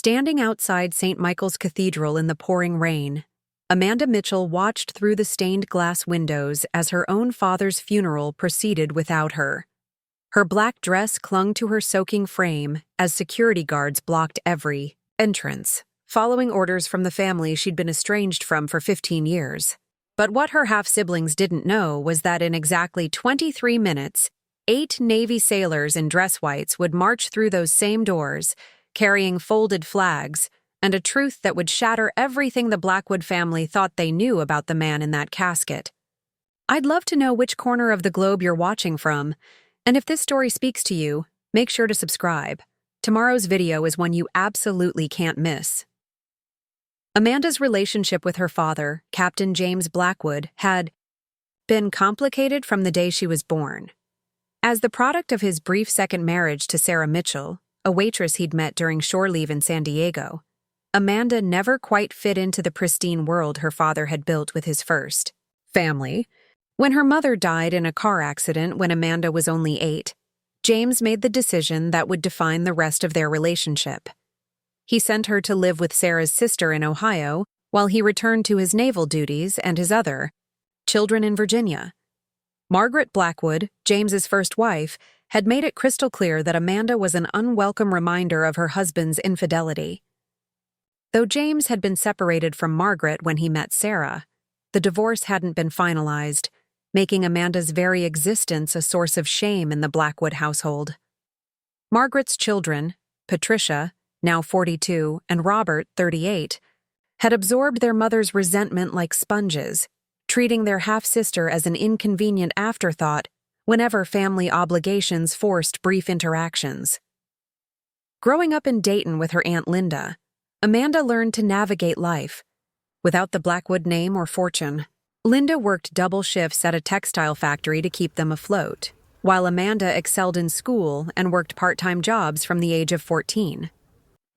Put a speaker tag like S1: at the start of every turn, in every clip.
S1: Standing outside St. Michael's Cathedral in the pouring rain, Amanda Mitchell watched through the stained glass windows as her own father's funeral proceeded without her. Her black dress clung to her soaking frame as security guards blocked every entrance, following orders from the family she'd been estranged from for 15 years. But what her half-siblings didn't know was that in exactly 23 minutes, 8 Navy sailors in dress whites would march through those same doors, carrying folded flags, and a truth that would shatter everything the Blackwood family thought they knew about the man in that casket. I'd love to know which corner of the globe you're watching from, and if this story speaks to you, make sure to subscribe. Tomorrow's video is one you absolutely can't miss. Amanda's relationship with her father, Captain James Blackwood, had been complicated from the day she was born. As the product of his brief second marriage to Sarah Mitchell, a waitress he'd met during shore leave in San Diego, Amanda never quite fit into the pristine world her father had built with his first family. When her mother died in a car accident when Amanda was only 8, James made the decision that would define the rest of their relationship. He sent her to live with Sarah's sister in Ohio while he returned to his naval duties and his other children in Virginia. Margaret Blackwood, James's first wife, had made it crystal clear that Amanda was an unwelcome reminder of her husband's infidelity. Though James had been separated from Margaret when he met Sarah, the divorce hadn't been finalized, making Amanda's very existence a source of shame in the Blackwood household. Margaret's children, Patricia, now 42, and Robert, 38, had absorbed their mother's resentment like sponges, treating their half-sister as an inconvenient afterthought whenever family obligations forced brief interactions. Growing up in Dayton with her Aunt Linda, Amanda learned to navigate life. Without the Blackwood name or fortune, Linda worked double shifts at a textile factory to keep them afloat, while Amanda excelled in school and worked part-time jobs from the age of 14.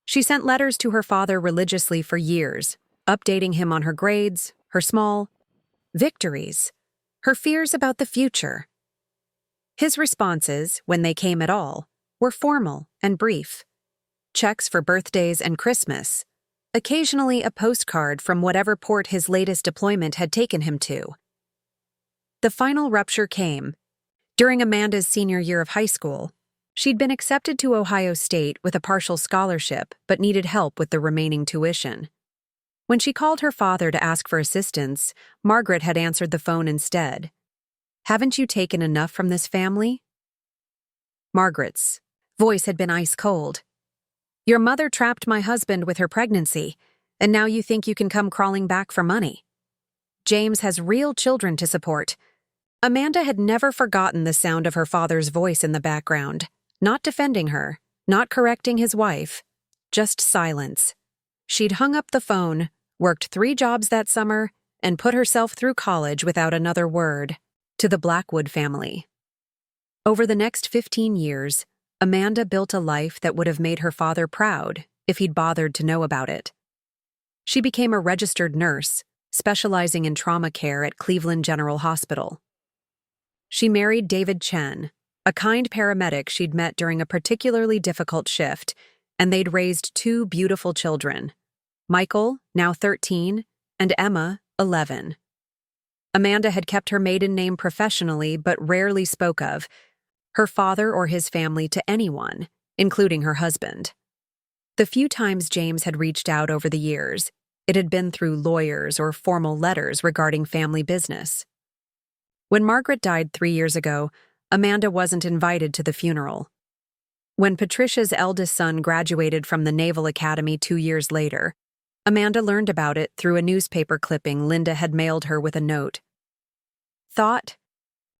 S1: She sent letters to her father religiously for years, updating him on her grades, her small victories, her fears about the future. His responses, when they came at all, were formal and brief. Checks for birthdays and Christmas, occasionally a postcard from whatever port his latest deployment had taken him to. The final rupture came. During Amanda's senior year of high school, she'd been accepted to Ohio State with a partial scholarship but needed help with the remaining tuition. When she called her father to ask for assistance, Margaret had answered the phone instead. "Haven't you taken enough from this family?" Margaret's voice had been ice cold. "Your mother trapped my husband with her pregnancy, and now you think you can come crawling back for money. James has real children to support." Amanda had never forgotten the sound of her father's voice in the background, not defending her, not correcting his wife, just silence. She'd hung up the phone, worked 3 jobs that summer, and put herself through college without another word to the Blackwood family. Over the next 15 years, Amanda built a life that would have made her father proud if he'd bothered to know about it. She became a registered nurse, specializing in trauma care at Cleveland General Hospital. She married David Chen, a kind paramedic she'd met during a particularly difficult shift, and they'd raised 2 beautiful children, Michael, now 13, and Emma, 11. Amanda had kept her maiden name professionally but rarely spoke of her father or his family to anyone, including her husband. The few times James had reached out over the years, it had been through lawyers or formal letters regarding family business. When Margaret died 3 years ago, Amanda wasn't invited to the funeral. When Patricia's eldest son graduated from the Naval Academy 2 years later, Amanda learned about it through a newspaper clipping Linda had mailed her with a note. Thought,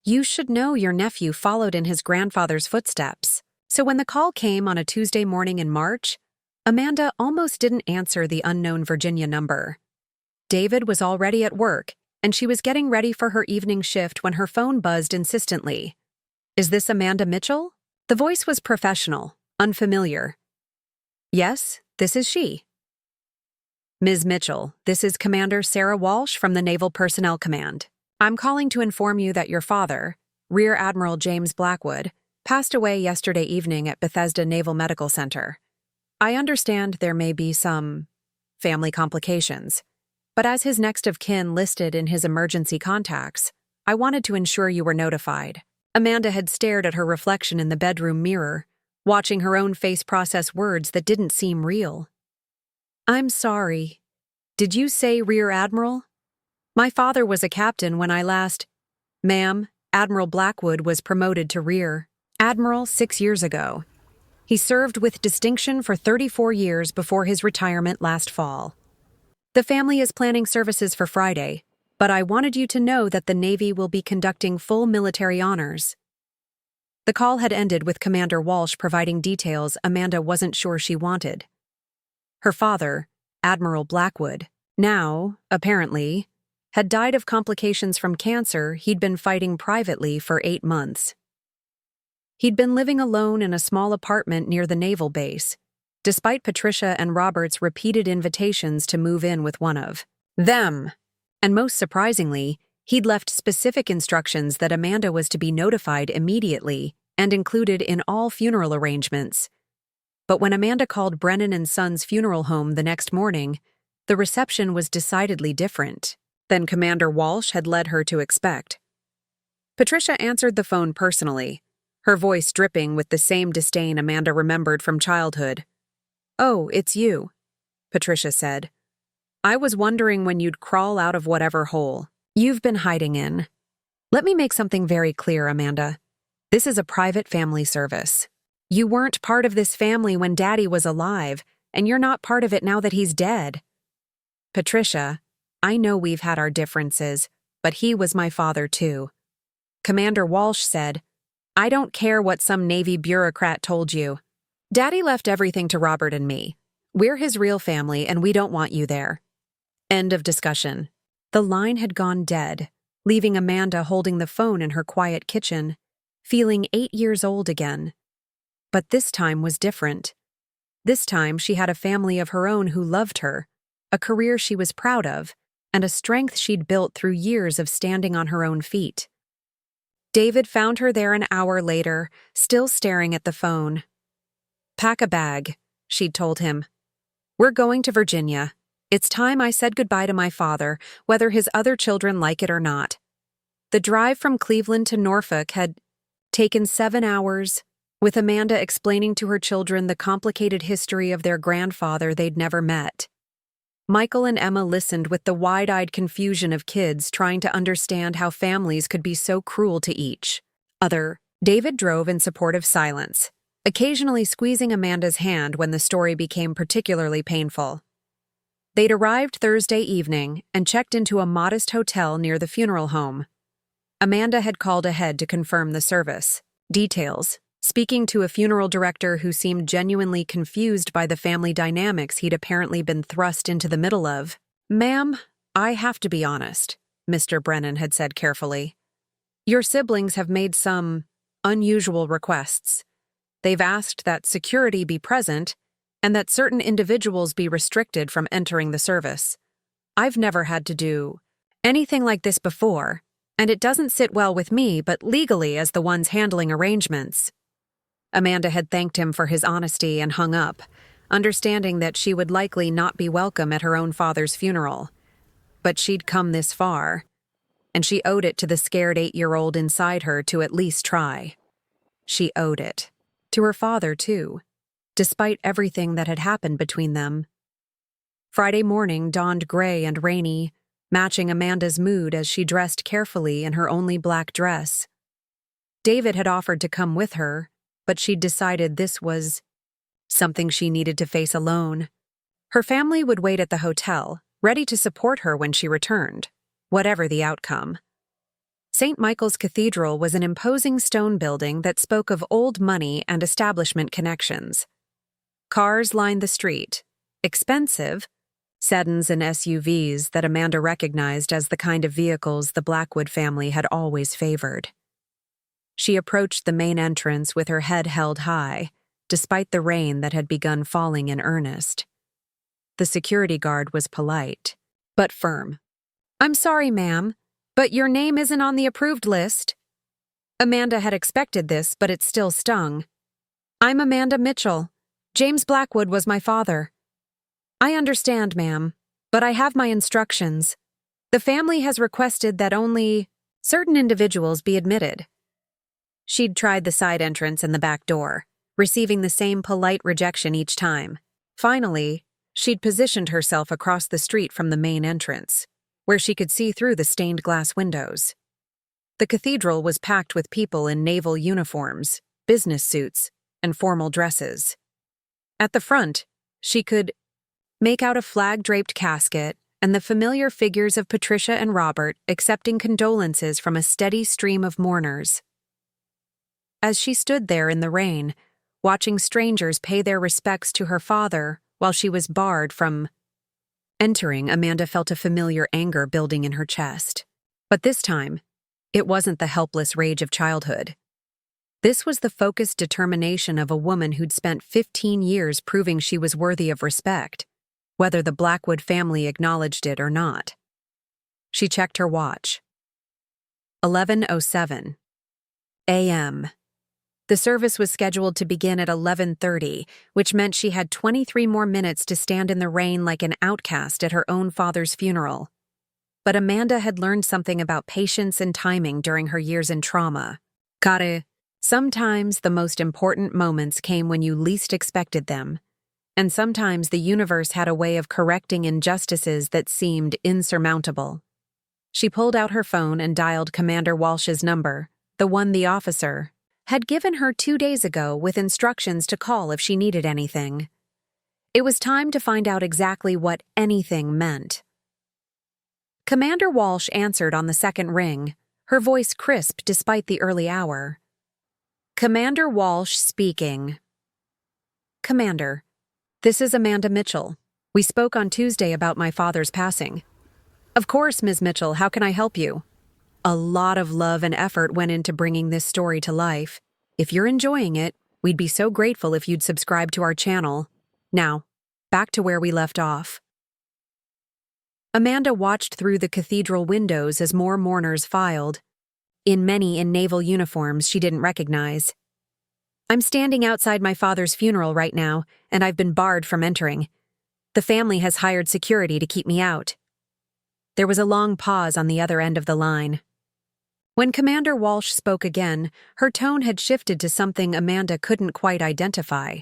S1: "You should know your nephew followed in his grandfather's footsteps." So when the call came on a Tuesday morning in March, Amanda almost didn't answer the unknown Virginia number. David was already at work, and she was getting ready for her evening shift when her phone buzzed insistently. "Is this Amanda Mitchell?" The voice was professional, unfamiliar. "Yes, this is she." "Ms. Mitchell, this is Commander Sarah Walsh from the Naval Personnel Command. I'm calling to inform you that your father, Rear Admiral James Blackwood, passed away yesterday evening at Bethesda Naval Medical Center. I understand there may be some family complications, but as his next of kin listed in his emergency contacts, I wanted to ensure you were notified. Amanda had stared at her reflection in the bedroom mirror, watching her own face process words that didn't seem real. I'm sorry. Did you say Rear Admiral? My father was a captain when I last— Ma'am, Admiral Blackwood was promoted to Rear Admiral 6 years ago. He served with distinction for 34 years before his retirement last fall. The family is planning services for Friday, but I wanted you to know that the Navy will be conducting full military honors. The call had ended with Commander Walsh providing details Amanda wasn't sure she wanted. Her father, Admiral Blackwood, now, apparently, had died of complications from cancer he'd been fighting privately for 8 months. He'd been living alone in a small apartment near the naval base, despite Patricia and Robert's repeated invitations to move in with one of them. And most surprisingly, he'd left specific instructions that Amanda was to be notified immediately and included in all funeral arrangements. But when Amanda called Brennan and Sons funeral home the next morning, the reception was decidedly different than Commander Walsh had led her to expect. Patricia answered the phone personally, her voice dripping with the same disdain Amanda remembered from childhood. "Oh, it's you," Patricia said. "I was wondering when you'd crawl out of whatever hole you've been hiding in. Let me make something very clear, Amanda. This is a private family service. You weren't part of this family when Daddy was alive, and you're not part of it now that he's dead. Patricia, I know we've had our differences, but he was my father too." Commander Walsh said, "I don't care what some Navy bureaucrat told you. Daddy left everything to Robert and me. We're his real family, and we don't want you there." End of discussion. The line had gone dead, leaving Amanda holding the phone in her quiet kitchen, feeling 8 years old again. But this time was different. This time she had a family of her own who loved her, a career she was proud of, and a strength she'd built through years of standing on her own feet. David found her there an hour later, still staring at the phone. "Pack a bag," she'd told him. "We're going to Virginia. It's time I said goodbye to my father, whether his other children like it or not." The drive from Cleveland to Norfolk had taken 7 hours, with Amanda explaining to her children the complicated history of their grandfather they'd never met. Michael and Emma listened with the wide-eyed confusion of kids trying to understand how families could be so cruel to each other. David drove in supportive silence, occasionally squeezing Amanda's hand when the story became particularly painful. They'd arrived Thursday evening and checked into a modest hotel near the funeral home. Amanda had called ahead to confirm the service details, speaking to a funeral director who seemed genuinely confused by the family dynamics he'd apparently been thrust into the middle of. "Ma'am, I have to be honest," Mr. Brennan had said carefully. "Your siblings have made some unusual requests. They've asked that security be present and that certain individuals be restricted from entering the service. I've never had to do anything like this before, and it doesn't sit well with me, but legally as the ones handling arrangements." Amanda had thanked him for his honesty and hung up, understanding that she would likely not be welcome at her own father's funeral. But she'd come this far, and she owed it to the scared 8-year-old inside her to at least try. She owed it to her father, too, despite everything that had happened between them. Friday morning dawned gray and rainy, matching Amanda's mood as she dressed carefully in her only black dress. David had offered to come with her, but she'd decided this was something she needed to face alone. Her family would wait at the hotel, ready to support her when she returned, whatever the outcome. St. Michael's Cathedral was an imposing stone building that spoke of old money and establishment connections. Cars lined the street, expensive, sedans and SUVs that Amanda recognized as the kind of vehicles the Blackwood family had always favored. She approached the main entrance with her head held high, despite the rain that had begun falling in earnest. The security guard was polite, but firm. "I'm sorry, ma'am, but your name isn't on the approved list." Amanda had expected this, but it still stung. "I'm Amanda Mitchell. James Blackwood was my father. I understand, ma'am, but I have my instructions. The family has requested that only certain individuals be admitted. She'd tried the side entrance and the back door, receiving the same polite rejection each time. Finally, she'd positioned herself across the street from the main entrance, where she could see through the stained glass windows. The cathedral was packed with people in naval uniforms, business suits, and formal dresses. At the front, she could make out a flag-draped casket and the familiar figures of Patricia and Robert accepting condolences from a steady stream of mourners. As she stood there in the rain, watching strangers pay their respects to her father while she was barred from entering, Amanda felt a familiar anger building in her chest. But this time, it wasn't the helpless rage of childhood. This was the focused determination of a woman who'd spent 15 years proving she was worthy of respect, whether the Blackwood family acknowledged it or not. She checked her watch. 11:07 a.m. The service was scheduled to begin at 11:30, which meant she had 23 more minutes to stand in the rain like an outcast at her own father's funeral. But Amanda had learned something about patience and timing during her years in trauma. Sometimes the most important moments came when you least expected them, and sometimes the universe had a way of correcting injustices that seemed insurmountable. She pulled out her phone and dialed Commander Walsh's number, the one the officer had given her 2 days ago with instructions to call if she needed anything. It was time to find out exactly what anything meant. Commander Walsh answered on the second ring, her voice crisp despite the early hour. Commander Walsh speaking. Commander, this is Amanda Mitchell. We spoke on Tuesday about my father's passing. Of course, Ms. Mitchell, how can I help you? A lot of love and effort went into bringing this story to life. If you're enjoying it, we'd be so grateful if you'd subscribe to our channel. Now, back to where we left off. Amanda watched through the cathedral windows as more mourners filed, many in naval uniforms she didn't recognize. I'm standing outside my father's funeral right now, and I've been barred from entering. The family has hired security to keep me out. There was a long pause on the other end of the line. When Commander Walsh spoke again, her tone had shifted to something Amanda couldn't quite identify.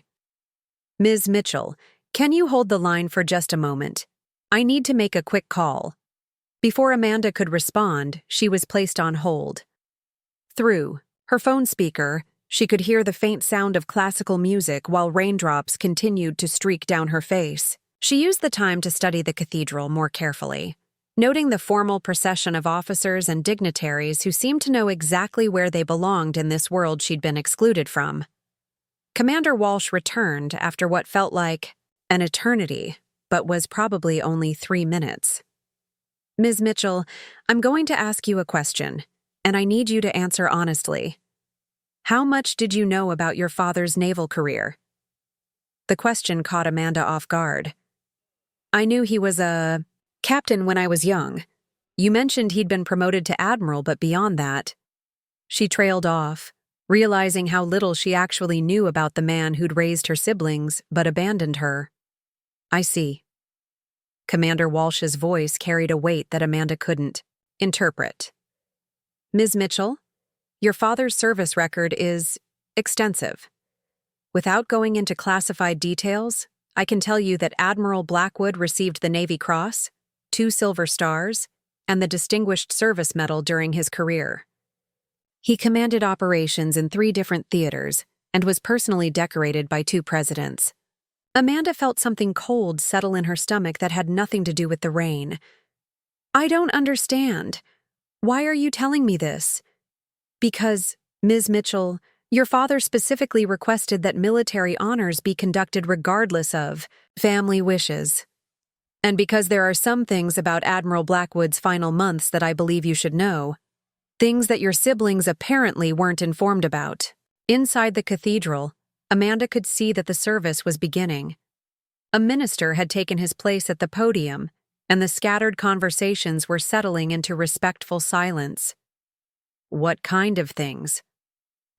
S1: Ms. Mitchell, can you hold the line for just a moment? I need to make a quick call. Before Amanda could respond, she was placed on hold. Through her phone speaker, she could hear the faint sound of classical music while raindrops continued to streak down her face. She used the time to study the cathedral more carefully, noting the formal procession of officers and dignitaries who seemed to know exactly where they belonged in this world she'd been excluded from. Commander Walsh returned after what felt like an eternity, but was probably only 3 minutes. Ms. Mitchell, I'm going to ask you a question, and I need you to answer honestly. How much did you know about your father's naval career? The question caught Amanda off guard. I knew he was a captain when I was young. You mentioned he'd been promoted to Admiral, but beyond that. She trailed off, realizing how little she actually knew about the man who'd raised her siblings but abandoned her. I see. Commander Walsh's voice carried a weight that Amanda couldn't interpret. Ms. Mitchell, your father's service record is extensive. Without going into classified details, I can tell you that Admiral Blackwood received the Navy Cross, 2 Silver Stars, and the Distinguished Service Medal during his career. He commanded operations in 3 different theaters and was personally decorated by 2 presidents. Amanda felt something cold settle in her stomach that had nothing to do with the rain. I don't understand. Why are you telling me this? Because, Ms. Mitchell, your father specifically requested that military honors be conducted regardless of family wishes. And because there are some things about Admiral Blackwood's final months that I believe you should know. Things that your siblings apparently weren't informed about. Inside the cathedral, Amanda could see that the service was beginning. A minister had taken his place at the podium, and the scattered conversations were settling into respectful silence. What kind of things?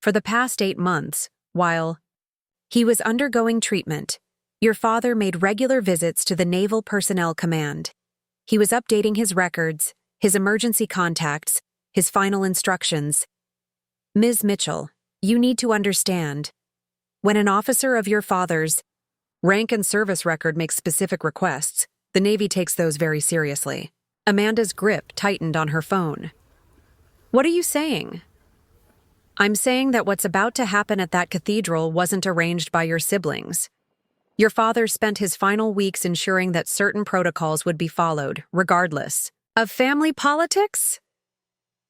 S1: For the past 8 months, while He was undergoing treatment. Your father made regular visits to the Naval Personnel Command. He was updating his records, his emergency contacts, his final instructions. Ms. Mitchell, you need to understand. When an officer of your father's rank and service record makes specific requests, the Navy takes those very seriously. Amanda's grip tightened on her phone. What are you saying? I'm saying that what's about to happen at that cathedral wasn't arranged by your siblings. Your father spent his final weeks ensuring that certain protocols would be followed, regardless of family politics?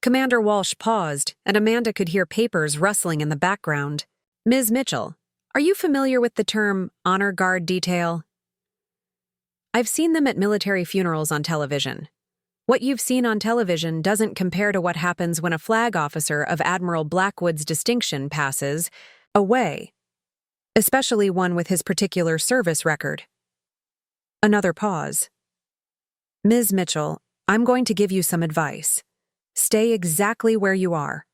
S1: Commander Walsh paused, and Amanda could hear papers rustling in the background. Ms. Mitchell, are you familiar with the term honor guard detail? I've seen them at military funerals on television. What you've seen on television doesn't compare to what happens when a flag officer of Admiral Blackwood's distinction passes away, especially one with his particular service record. Another pause. Ms. Mitchell, I'm going to give you some advice. Stay exactly where you are.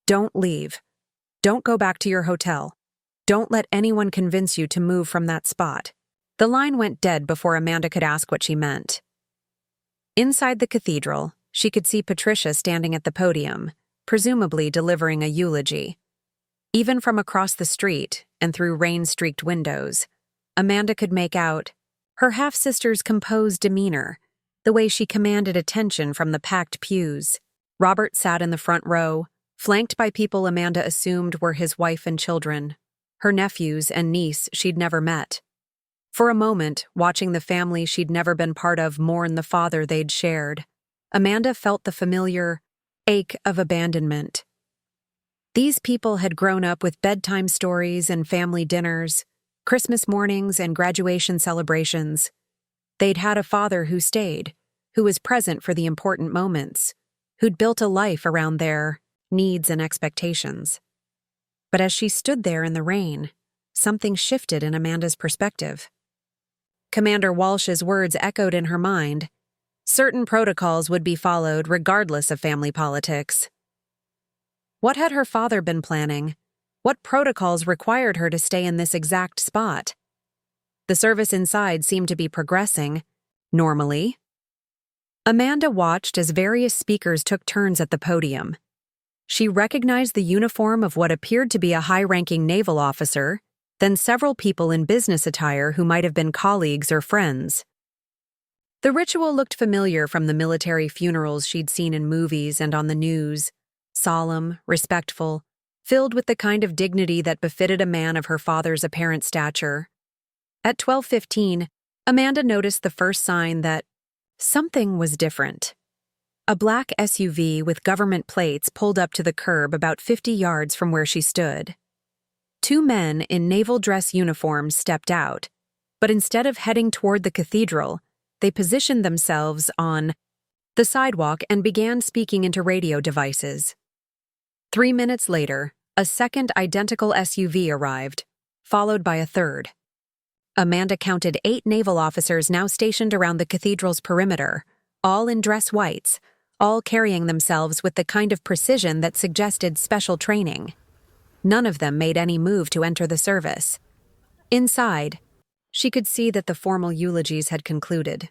S1: Don't leave. Don't go back to your hotel. Don't let anyone convince you to move from that spot. The line went dead before Amanda could ask what she meant. Inside the cathedral, she could see Patricia standing at the podium, presumably delivering a eulogy. Even from across the street and through rain-streaked windows, Amanda could make out her half-sister's composed demeanor, the way she commanded attention from the packed pews. Robert sat in the front row, flanked by people Amanda assumed were his wife and children, her nephews and niece she'd never met. For a moment, watching the family she'd never been part of mourn the father they'd shared, Amanda felt the familiar ache of abandonment. These people had grown up with bedtime stories and family dinners, Christmas mornings and graduation celebrations. They'd had a father who stayed, who was present for the important moments, who'd built a life around their needs and expectations. But as she stood there in the rain, something shifted in Amanda's perspective. Commander Walsh's words echoed in her mind. Certain protocols would be followed regardless of family politics. What had her father been planning? What protocols required her to stay in this exact spot? The service inside seemed to be progressing, normally. Amanda watched as various speakers took turns at the podium. She recognized the uniform of what appeared to be a high-ranking naval officer, then several people in business attire who might have been colleagues or friends. The ritual looked familiar from the military funerals she'd seen in movies and on the news, solemn, respectful, filled with the kind of dignity that befitted a man of her father's apparent stature. At 12:15, Amanda noticed the first sign that something was different. A black SUV with government plates pulled up to the curb about 50 yards from where she stood. Two men in naval dress uniforms stepped out, but instead of heading toward the cathedral, they positioned themselves on the sidewalk and began speaking into radio devices. 3 minutes later, a second identical SUV arrived, followed by a third. Amanda counted 8 naval officers now stationed around the cathedral's perimeter, all in dress whites, all carrying themselves with the kind of precision that suggested special training. None of them made any move to enter the service. Inside, she could see that the formal eulogies had concluded.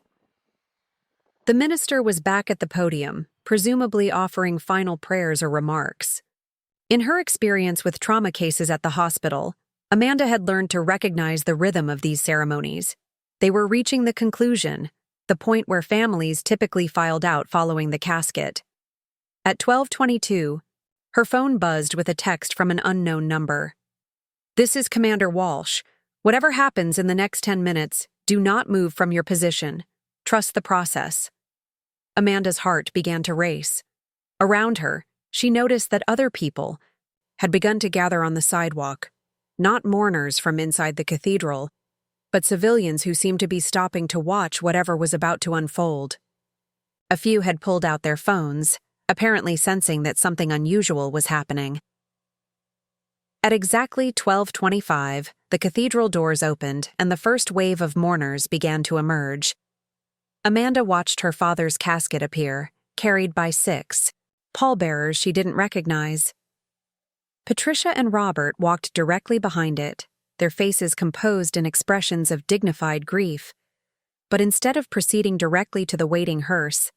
S1: The minister was back at the podium, presumably offering final prayers or remarks. In her experience with trauma cases at the hospital, Amanda had learned to recognize the rhythm of these ceremonies. They were reaching the conclusion, the point where families typically filed out following the casket. At 12:22, her phone buzzed with a text from an unknown number. This is Commander Walsh. Whatever happens in the next 10 minutes, do not move from your position. Trust the process. Amanda's heart began to race. Around her, she noticed that other people had begun to gather on the sidewalk, not mourners from inside the cathedral, but civilians who seemed to be stopping to watch whatever was about to unfold. A few had pulled out their phones, apparently sensing that something unusual was happening. At exactly 12:25, the cathedral doors opened and the first wave of mourners began to emerge. Amanda watched her father's casket appear, carried by 6 pallbearers she didn't recognize. Patricia and Robert walked directly behind it, their faces composed in expressions of dignified grief. But instead of proceeding directly to the waiting hearse,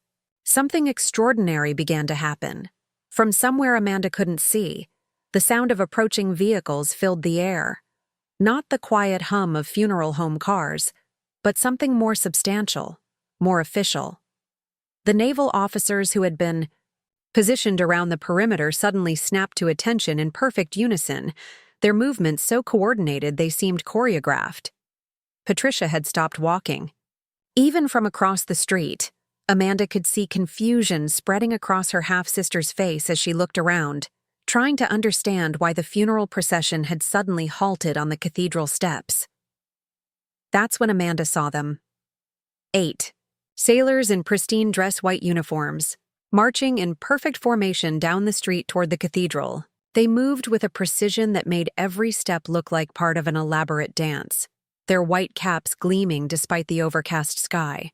S1: something extraordinary began to happen. From somewhere Amanda couldn't see, the sound of approaching vehicles filled the air. Not the quiet hum of funeral home cars, but something more substantial, more official. The naval officers who had been positioned around the perimeter suddenly snapped to attention in perfect unison, their movements so coordinated they seemed choreographed. Patricia had stopped walking. Even from across the street, Amanda could see confusion spreading across her half-sister's face as she looked around, trying to understand why the funeral procession had suddenly halted on the cathedral steps. That's when Amanda saw them. 8 sailors in pristine dress-white uniforms, marching in perfect formation down the street toward the cathedral. They moved with a precision that made every step look like part of an elaborate dance, their white caps gleaming despite the overcast sky.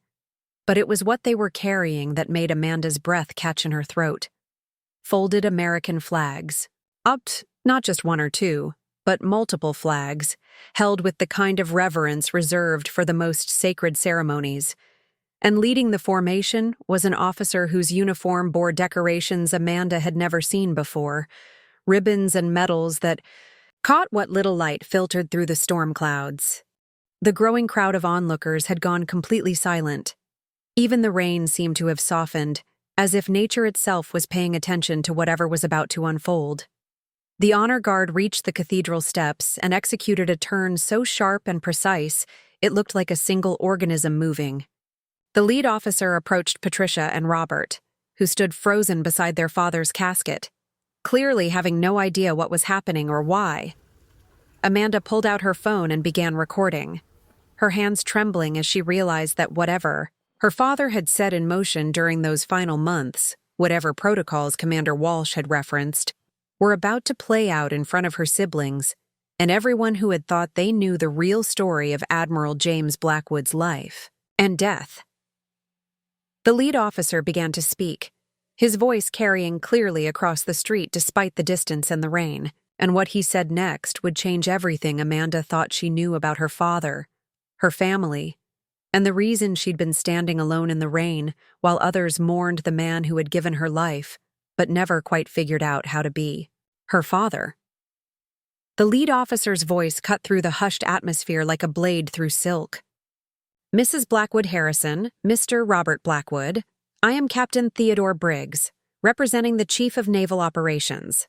S1: But it was what they were carrying that made Amanda's breath catch in her throat. Folded American flags. Not just one or two, but multiple flags, held with the kind of reverence reserved for the most sacred ceremonies. And leading the formation was an officer whose uniform bore decorations Amanda had never seen before, ribbons and medals that caught what little light filtered through the storm clouds. The growing crowd of onlookers had gone completely silent. Even the rain seemed to have softened, as if nature itself was paying attention to whatever was about to unfold. The honor guard reached the cathedral steps and executed a turn so sharp and precise it looked like a single organism moving. The lead officer approached Patricia and Robert, who stood frozen beside their father's casket, clearly having no idea what was happening or why. Amanda pulled out her phone and began recording, her hands trembling as she realized that whatever her father had set in motion during those final months, whatever protocols Commander Walsh had referenced, were about to play out in front of her siblings and everyone who had thought they knew the real story of Admiral James Blackwood's life and death. The lead officer began to speak, his voice carrying clearly across the street despite the distance and the rain, and what he said next would change everything Amanda thought she knew about her father, her family, and the reason she'd been standing alone in the rain while others mourned the man who had given her life, but never quite figured out how to be her father. The lead officer's voice cut through the hushed atmosphere like a blade through silk. Mrs. Blackwood Harrison, Mr. Robert Blackwood, I am Captain Theodore Briggs, representing the Chief of Naval Operations.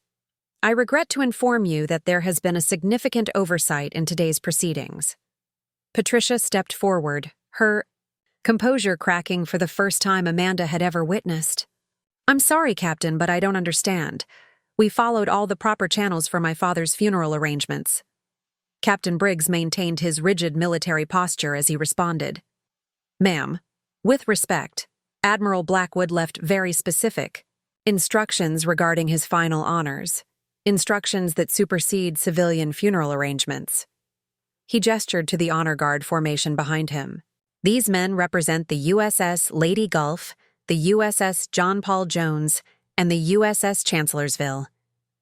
S1: I regret to inform you that there has been a significant oversight in today's proceedings. Patricia stepped forward, her composure cracking for the first time Amanda had ever witnessed. I'm sorry, Captain, but I don't understand. We followed all the proper channels for my father's funeral arrangements. Captain Briggs maintained his rigid military posture as he responded. Ma'am, with respect, Admiral Blackwood left very specific instructions regarding his final honors, instructions that supersede civilian funeral arrangements. He gestured to the honor guard formation behind him. These men represent the USS Lady Gulf, the USS John Paul Jones, and the USS Chancellorsville,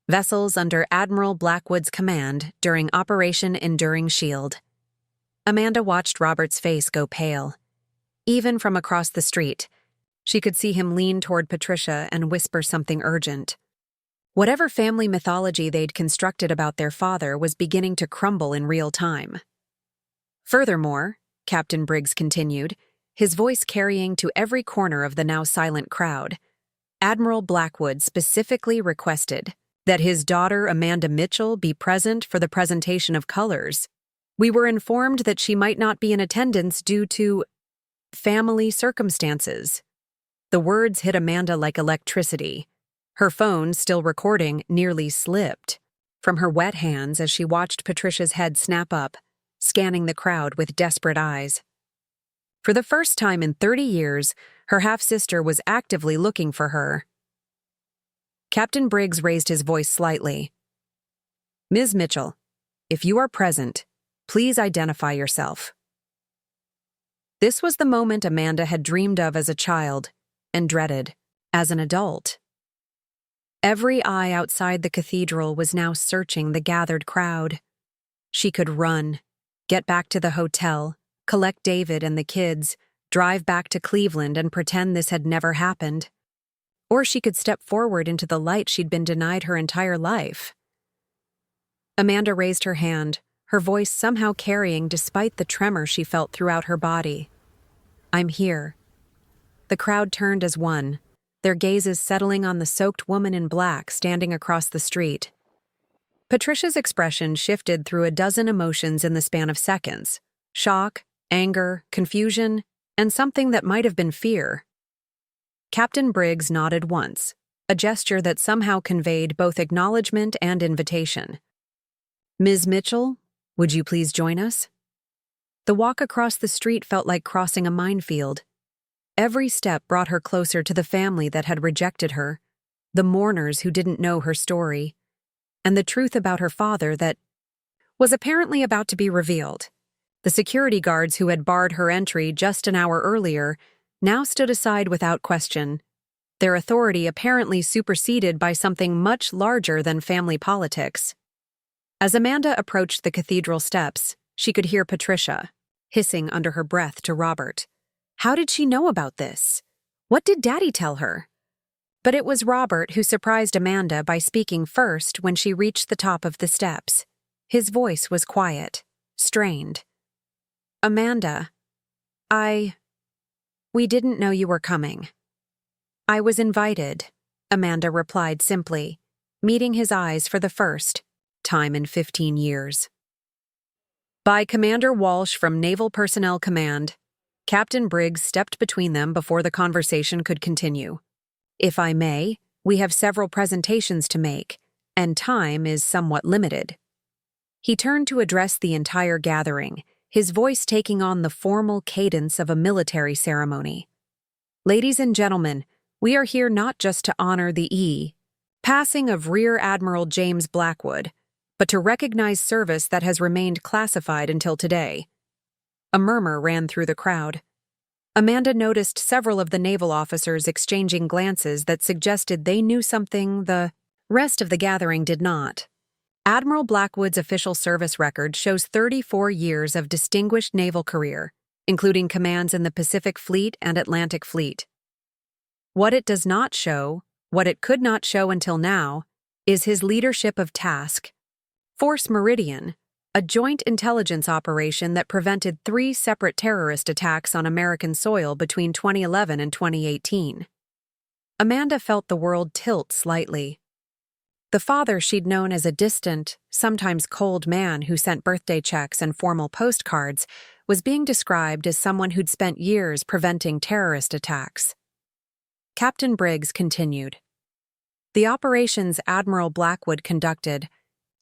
S1: vessels under Admiral Blackwood's command during Operation Enduring Shield. Amanda watched Robert's face go pale. Even from across the street, she could see him lean toward Patricia and whisper something urgent. Whatever family mythology they'd constructed about their father was beginning to crumble in real time. Furthermore, Captain Briggs continued, his voice carrying to every corner of the now silent crowd, Admiral Blackwood specifically requested that his daughter Amanda Mitchell be present for the presentation of colors. We were informed that she might not be in attendance due to family circumstances. The words hit Amanda like electricity. Her phone, still recording, nearly slipped from her wet hands as she watched Patricia's head snap up, scanning the crowd with desperate eyes. For the first time in 30 years, her half-sister was actively looking for her. Captain Briggs raised his voice slightly. Ms. Mitchell, if you are present, please identify yourself. This was the moment Amanda had dreamed of as a child and dreaded as an adult. Every eye outside the cathedral was now searching the gathered crowd. She could run, get back to the hotel, collect David and the kids, drive back to Cleveland and pretend this had never happened. Or she could step forward into the light she'd been denied her entire life. Amanda raised her hand, her voice somehow carrying despite the tremor she felt throughout her body. "I'm here." The crowd turned as one, their gazes settling on the soaked woman in black standing across the street. Patricia's expression shifted through a dozen emotions in the span of seconds: shock, anger, confusion, and something that might have been fear. Captain Briggs nodded once, a gesture that somehow conveyed both acknowledgement and invitation. "Ms. Mitchell, would you please join us?" The walk across the street felt like crossing a minefield. Every step brought her closer to the family that had rejected her, the mourners who didn't know her story, and the truth about her father that was apparently about to be revealed. The security guards who had barred her entry just an hour earlier now stood aside without question, their authority apparently superseded by something much larger than family politics. As Amanda approached the cathedral steps, she could hear Patricia hissing under her breath to Robert. How did she know about this? What did Daddy tell her? But it was Robert who surprised Amanda by speaking first when she reached the top of the steps. His voice was quiet, strained. "Amanda, we didn't know you were coming." "I was invited," Amanda replied simply, meeting his eyes for the first time in 15 years. By Commander Walsh from Naval Personnel Command, Captain Briggs stepped between them before the conversation could continue. "If I may, we have several presentations to make, and time is somewhat limited." He turned to address the entire gathering, his voice taking on the formal cadence of a military ceremony. "Ladies and gentlemen, we are here not just to honor the passing of Rear Admiral James Blackwood, but to recognize service that has remained classified until today." A murmur ran through the crowd. Amanda noticed several of the naval officers exchanging glances that suggested they knew something the rest of the gathering did not. Admiral Blackwood's official service record shows 34 years of distinguished naval career, including commands in the Pacific Fleet and Atlantic Fleet. What it does not show, what it could not show until now, is his leadership of Task Force Meridian, a joint intelligence operation that prevented 3 separate terrorist attacks on American soil between 2011 and 2018. Amanda felt the world tilt slightly. The father she'd known as a distant, sometimes cold man who sent birthday checks and formal postcards was being described as someone who'd spent years preventing terrorist attacks. Captain Briggs continued. "The operations Admiral Blackwood conducted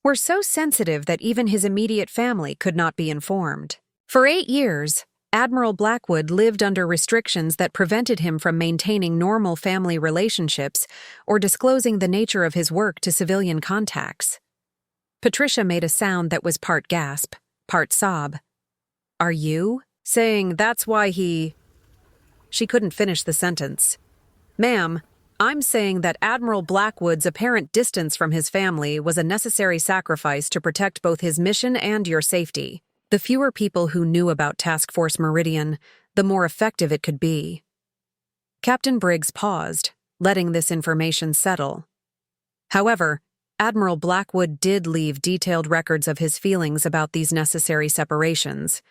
S1: were so sensitive that even his immediate family could not be informed. For 8 years, Admiral Blackwood lived under restrictions that prevented him from maintaining normal family relationships or disclosing the nature of his work to civilian contacts." Patricia made a sound that was part gasp, part sob. "Are you saying that's why he—" She couldn't finish the sentence. "Ma'am, I'm saying that Admiral Blackwood's apparent distance from his family was a necessary sacrifice to protect both his mission and your safety. The fewer people who knew about Task Force Meridian, the more effective it could be." Captain Briggs paused, letting this information settle. However, Admiral Blackwood did leave detailed records of his feelings about these necessary separations,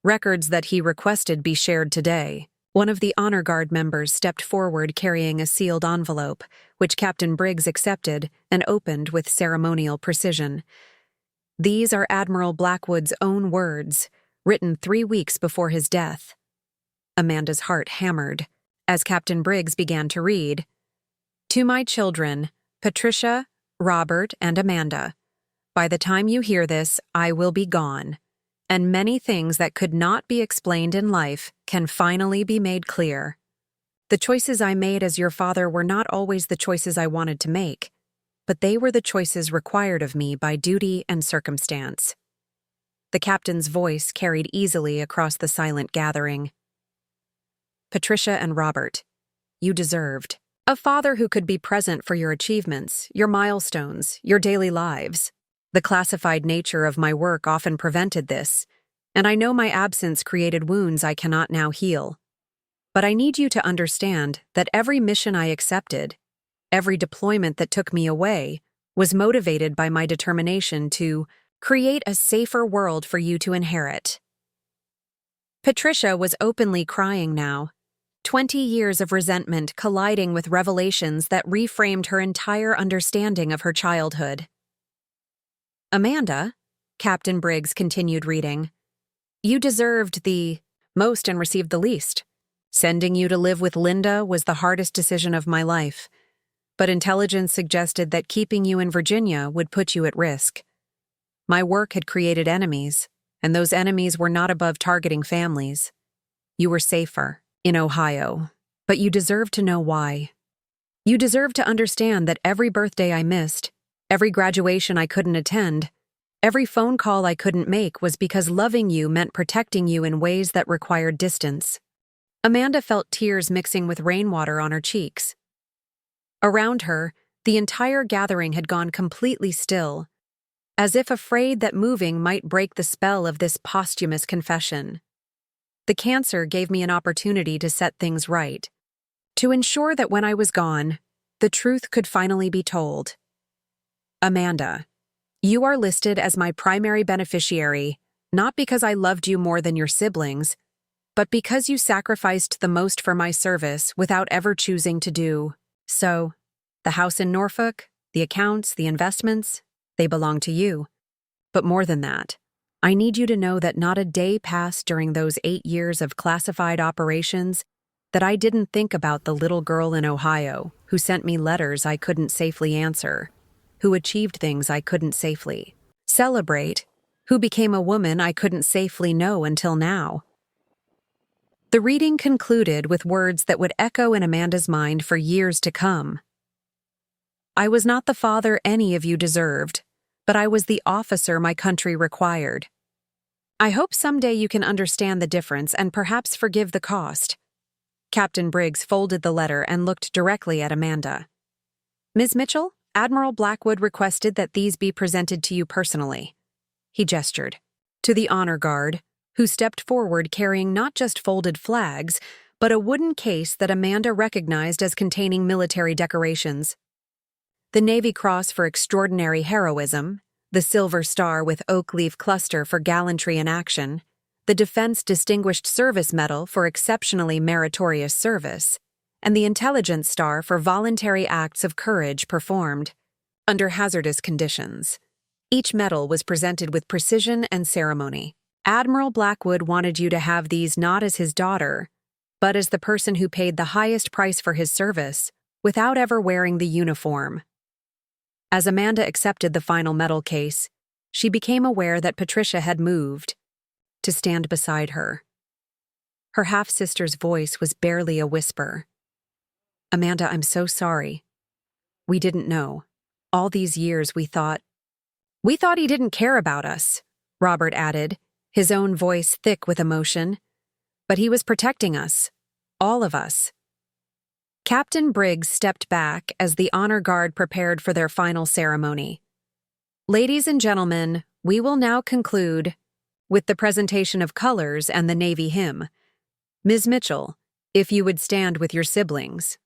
S1: records that he requested be shared today. One of the Honor Guard members stepped forward carrying a sealed envelope, which Captain Briggs accepted and opened with ceremonial precision. These are Admiral Blackwood's own words, written 3 weeks before his death. Amanda's heart hammered as Captain Briggs began to read. "To my children, Patricia, Robert, and Amanda, by the time you hear this, I will be gone, and many things that could not be explained in life can finally be made clear. The choices I made as your father were not always the choices I wanted to make, but they were the choices required of me by duty and circumstance." The captain's voice carried easily across the silent gathering. "Patricia and Robert, you deserved a father who could be present for your achievements, your milestones, your daily lives. The classified nature of my work often prevented this, and I know my absence created wounds I cannot now heal. But I need you to understand that every mission I accepted, every deployment that took me away, was motivated by my determination to create a safer world for you to inherit. Patricia was openly crying now, 20 years of resentment colliding with revelations that reframed her entire understanding of her childhood. Amanda, Captain Briggs continued reading, you deserved the most and received the least. Sending you to live with Linda was the hardest decision of my life, but intelligence suggested that keeping you in Virginia would put you at risk. My work had created enemies, and those enemies were not above targeting families. You were safer in Ohio, but you deserve to know why. You deserve to understand that every birthday I missed, every graduation I couldn't attend, every phone call I couldn't make was because loving you meant protecting you in ways that required distance. Amanda felt tears mixing with rainwater on her cheeks. Around her, the entire gathering had gone completely still, as if afraid that moving might break the spell of this posthumous confession. The cancer gave me an opportunity to set things right, to ensure that when I was gone, the truth could finally be told. Amanda, you are listed as my primary beneficiary, not because I loved you more than your siblings, but because you sacrificed the most for my service without ever choosing to do so. The house in Norfolk, the accounts, the investments, they belong to you. But more than that, I need you to know that not a day passed during those 8 years of classified operations that I didn't think about the little girl in Ohio who sent me letters I couldn't safely answer, who achieved things I couldn't safely celebrate, who became a woman I couldn't safely know until now. The reading concluded with words that would echo in Amanda's mind for years to come. I was not the father any of you deserved, but I was the officer my country required. I hope someday you can understand the difference and perhaps forgive the cost. Captain Briggs folded the letter and looked directly at Amanda. Ms. Mitchell, Admiral Blackwood requested that these be presented to you personally. He gestured to the honor guard, who stepped forward carrying not just folded flags, but a wooden case that Amanda recognized as containing military decorations. The Navy Cross for Extraordinary Heroism, the Silver Star with Oak Leaf Cluster for Gallantry in Action, the Defense Distinguished Service Medal for Exceptionally Meritorious Service, and the Intelligence Star for Voluntary Acts of Courage performed under hazardous conditions. Each medal was presented with precision and ceremony. Admiral Blackwood wanted you to have these not as his daughter, but as the person who paid the highest price for his service without ever wearing the uniform. As Amanda accepted the final medal case, she became aware that Patricia had moved to stand beside her. Her half-sister's voice was barely a whisper. Amanda, I'm so sorry. We didn't know. All these years we thought he didn't care about us, Robert added, his own voice thick with emotion. But he was protecting us. All of us. Captain Briggs stepped back as the honor guard prepared for their final ceremony. Ladies and gentlemen, we will now conclude with the presentation of colors and the Navy hymn. Ms. Mitchell, if you would stand with your siblings.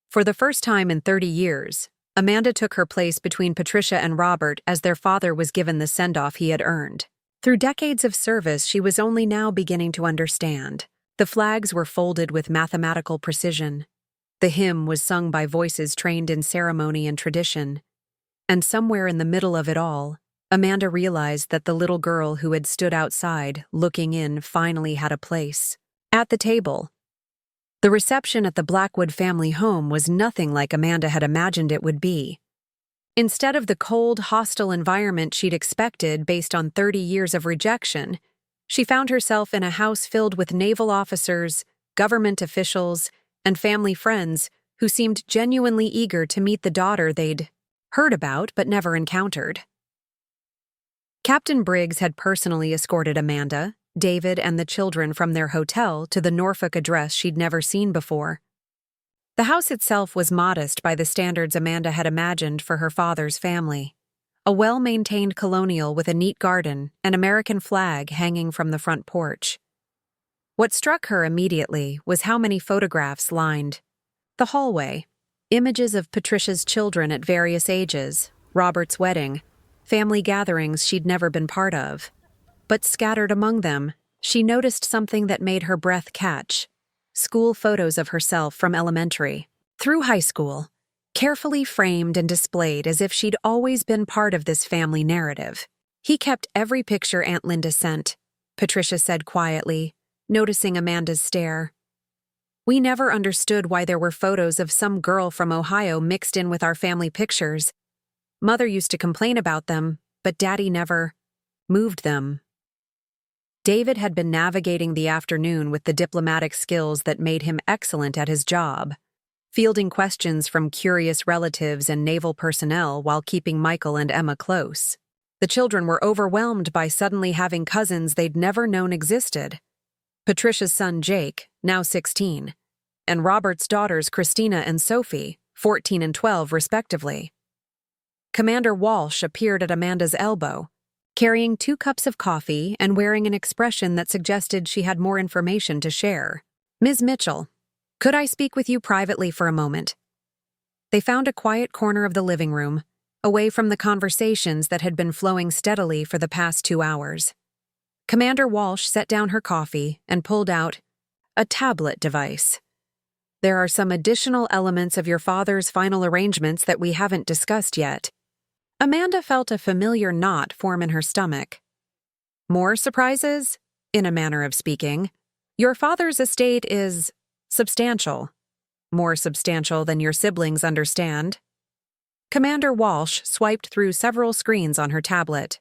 S1: For the first time in 30 years, Amanda took her place between Patricia and Robert as their father was given the send-off he had earned. Through decades of service, she was only now beginning to understand. The flags were folded with mathematical precision. The hymn was sung by voices trained in ceremony and tradition. And somewhere in the middle of it all, Amanda realized that the little girl who had stood outside, looking in, finally had a place. At the table. The reception at the Blackwood family home was nothing like Amanda had imagined it would be. Instead of the cold, hostile environment she'd expected based on 30 years of rejection, she found herself in a house filled with naval officers, government officials, and family friends who seemed genuinely eager to meet the daughter they'd heard about but never encountered. Captain Briggs had personally escorted Amanda, David, and the children from their hotel to the Norfolk address she'd never seen before. The house itself was modest by the standards Amanda had imagined for her father's family. a well-maintained colonial with a neat garden and American flag hanging from the front porch. What struck her immediately was how many photographs lined the hallway. Images of Patricia's children at various ages, Robert's wedding, family gatherings she'd never been part of. But scattered among them, she noticed something that made her breath catch: school photos of herself from elementary through high school, carefully framed and displayed as if she'd always been part of this family narrative. "He kept every picture Aunt Linda sent," Patricia said quietly, noticing Amanda's stare. "We never understood why there were photos of some girl from Ohio mixed in with our family pictures. Mother used to complain about them, but Daddy never moved them." David had been navigating the afternoon with the diplomatic skills that made him excellent at his job, fielding questions from curious relatives and naval personnel while keeping Michael and Emma close. The children were overwhelmed by suddenly having cousins they'd never known existed. Patricia's son Jake, now 16, and Robert's daughters Christina and Sophie, 14 and 12 respectively. Commander Walsh appeared at Amanda's elbow, carrying 2 cups of coffee and wearing an expression that suggested she had more information to share. "Ms. Mitchell, could I speak with you privately for a moment?" They found a quiet corner of the living room, away from the conversations that had been flowing steadily for the past 2 hours. Commander Walsh set down her coffee and pulled out a tablet device. "There are some additional elements of your father's final arrangements that we haven't discussed yet." Amanda felt a familiar knot form in her stomach. "More surprises?" In a manner of speaking. "Your father's estate is substantial. More substantial than your siblings understand." Commander Walsh swiped through several screens on her tablet.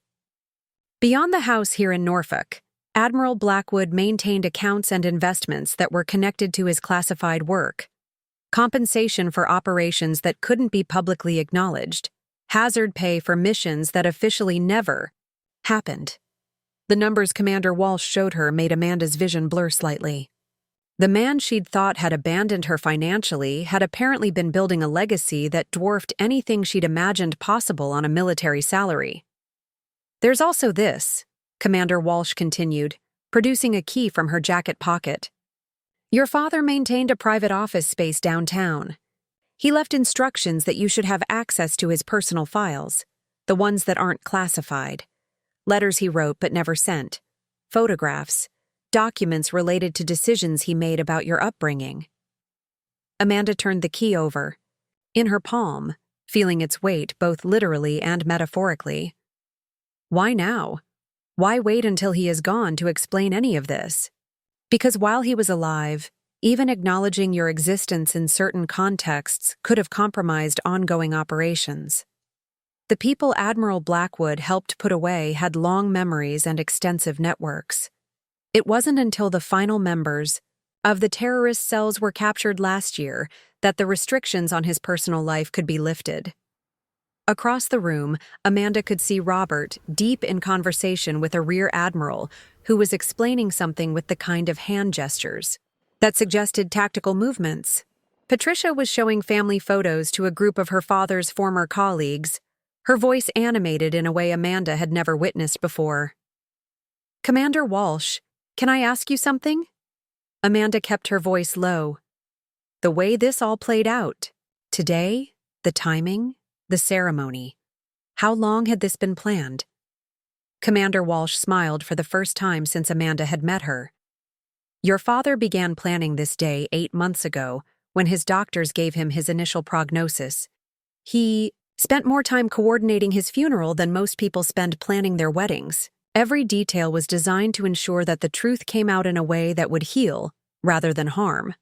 S1: Beyond the house here in Norfolk, Admiral Blackwood maintained accounts and investments that were connected to his classified work. Compensation for operations that couldn't be publicly acknowledged. Hazard pay for missions that officially never happened. The numbers Commander Walsh showed her made Amanda's vision blur slightly. The man she'd thought had abandoned her financially had apparently been building a legacy that dwarfed anything she'd imagined possible on a military salary. "There's also this," Commander Walsh continued, producing a key from her jacket pocket. "Your father maintained a private office space downtown. He left instructions that you should have access to his personal files, the ones that aren't classified. Letters he wrote but never sent, photographs, documents related to decisions he made about your upbringing." Amanda turned the key over, in her palm, feeling its weight both literally and metaphorically. Why now? Why wait until he is gone to explain any of this? Because while he was alive, even acknowledging your existence in certain contexts could have compromised ongoing operations. The people Admiral Blackwood helped put away had long memories and extensive networks. It wasn't until the final members of the terrorist cells were captured last year that the restrictions on his personal life could be lifted. Across the room, Amanda could see Robert deep in conversation with a rear admiral who was explaining something with the kind of hand gestures that suggested tactical movements. Patricia was showing family photos to a group of her father's former colleagues, her voice animated in a way Amanda had never witnessed before. "Commander Walsh, can I ask you something?" Amanda kept her voice low. The way this all played out, today, the timing, the ceremony. How long had this been planned? Commander Walsh smiled for the first time since Amanda had met her. "Your father began planning this day 8 months ago when his doctors gave him his initial prognosis. He spent more time coordinating his funeral than most people spend planning their weddings. Every detail was designed to ensure that the truth came out in a way that would heal rather than harm."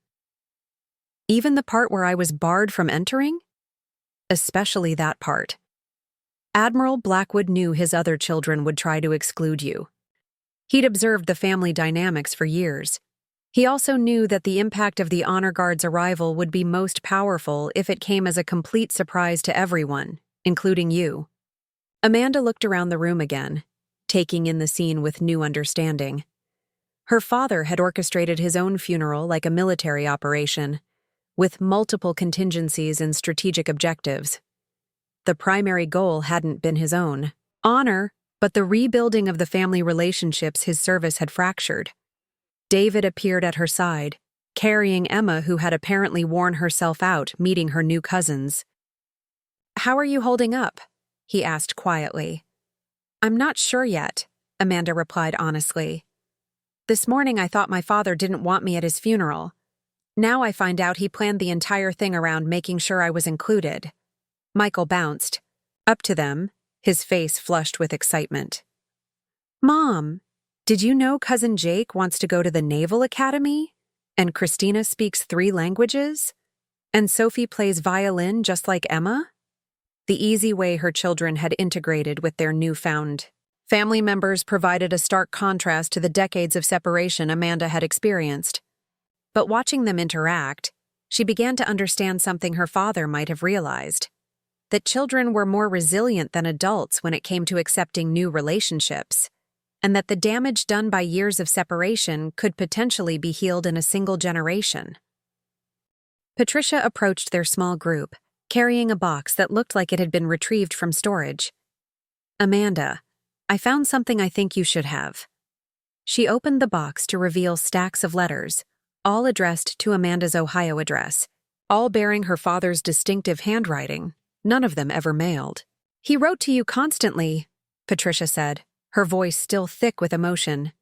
S1: "Even the part where I was barred from entering?" "Especially that part. Admiral Blackwood knew his other children would try to exclude you. He'd observed the family dynamics for years. He also knew that the impact of the Honor Guard's arrival would be most powerful if it came as a complete surprise to everyone, including you." Amanda looked around the room again, taking in the scene with new understanding. Her father had orchestrated his own funeral like a military operation, with multiple contingencies and strategic objectives. The primary goal hadn't been his own honor, but the rebuilding of the family relationships his service had fractured. David appeared at her side, carrying Emma, who had apparently worn herself out meeting her new cousins. "How are you holding up?" he asked quietly. "I'm not sure yet," Amanda replied honestly. "This morning I thought my father didn't want me at his funeral. Now I find out he planned the entire thing around making sure I was included." Michael bounced up to them, his face flushed with excitement. "Mom, did you know Cousin Jake wants to go to the Naval Academy? And Christina speaks 3 languages? And Sophie plays violin just like Emma?" The easy way her children had integrated with their newfound family members provided a stark contrast to the decades of separation Amanda had experienced. But watching them interact, she began to understand something her father might have realized: that children were more resilient than adults when it came to accepting new relationships, and that the damage done by years of separation could potentially be healed in a single generation. Patricia approached their small group, carrying a box that looked like it had been retrieved from storage. "Amanda, I found something I think you should have." She opened the box to reveal stacks of letters, all addressed to Amanda's Ohio address, all bearing her father's distinctive handwriting, none of them ever mailed. "He wrote to you constantly," Patricia said, her voice still thick with emotion.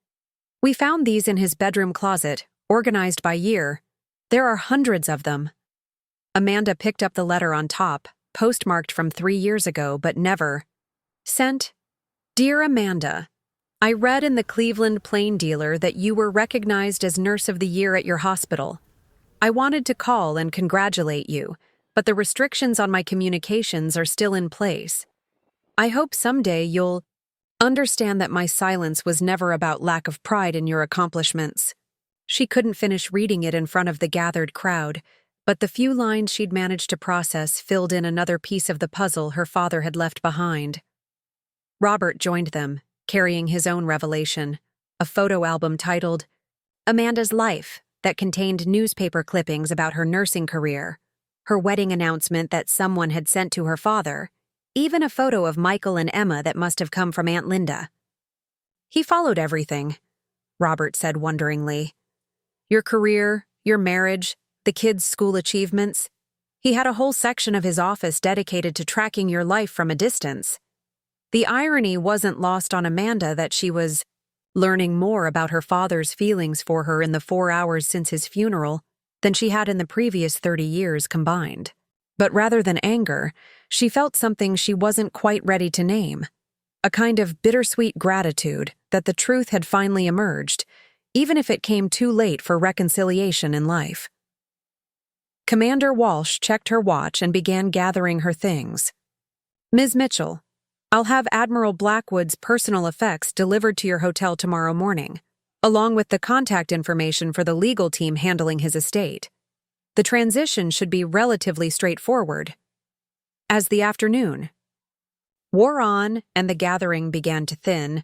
S1: "We found these in his bedroom closet, organized by year. There are hundreds of them." Amanda picked up the letter on top, postmarked from 3 years ago, but never sent. "Dear Amanda, I read in the Cleveland Plain Dealer that you were recognized as Nurse of the Year at your hospital. I wanted to call and congratulate you, but the restrictions on my communications are still in place. I hope someday you'll understand that my silence was never about lack of pride in your accomplishments." She couldn't finish reading it in front of the gathered crowd, but the few lines she'd managed to process filled in another piece of the puzzle her father had left behind. Robert joined them, carrying his own revelation, a photo album titled Amanda's Life, that contained newspaper clippings about her nursing career, her wedding announcement that someone had sent to her father, even a photo of Michael and Emma that must have come from Aunt Linda. "He followed everything," Robert said wonderingly. "Your career, your marriage, the kids' school achievements. He had a whole section of his office dedicated to tracking your life from a distance." The irony wasn't lost on Amanda that she was learning more about her father's feelings for her in the 4 hours since his funeral than she had in the previous 30 years combined. But rather than anger, she felt something she wasn't quite ready to name, a kind of bittersweet gratitude that the truth had finally emerged, even if it came too late for reconciliation in life. Commander Walsh checked her watch and began gathering her things. "Ms. Mitchell, I'll have Admiral Blackwood's personal effects delivered to your hotel tomorrow morning, along with the contact information for the legal team handling his estate. The transition should be relatively straightforward." As the afternoon wore on and the gathering began to thin,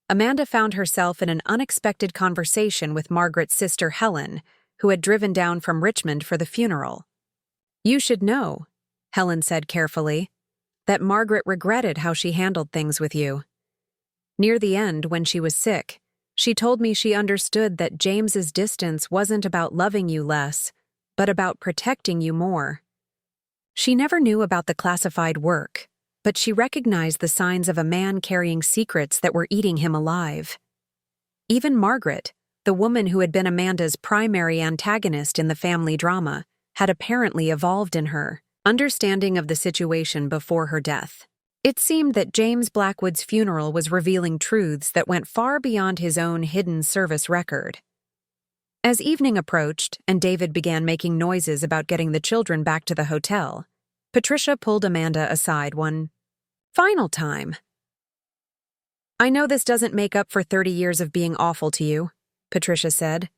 S1: Amanda found herself in an unexpected conversation with Margaret's sister Helen, who had driven down from Richmond for the funeral. "You should know," Helen said carefully, "that Margaret regretted how she handled things with you. Near the end, when she was sick, she told me she understood that James's distance wasn't about loving you less, but about protecting you more. She never knew about the classified work, but she recognized the signs of a man carrying secrets that were eating him alive. Even Margaret, the woman who had been Amanda's primary antagonist in the family drama, had apparently evolved in her understanding of the situation before her death. It seemed that James Blackwood's funeral was revealing truths that went far beyond his own hidden service record. As evening approached and David began making noises about getting the children back to the hotel, Patricia pulled Amanda aside one final time. "I know this doesn't make up for 30 years of being awful to you," Patricia said,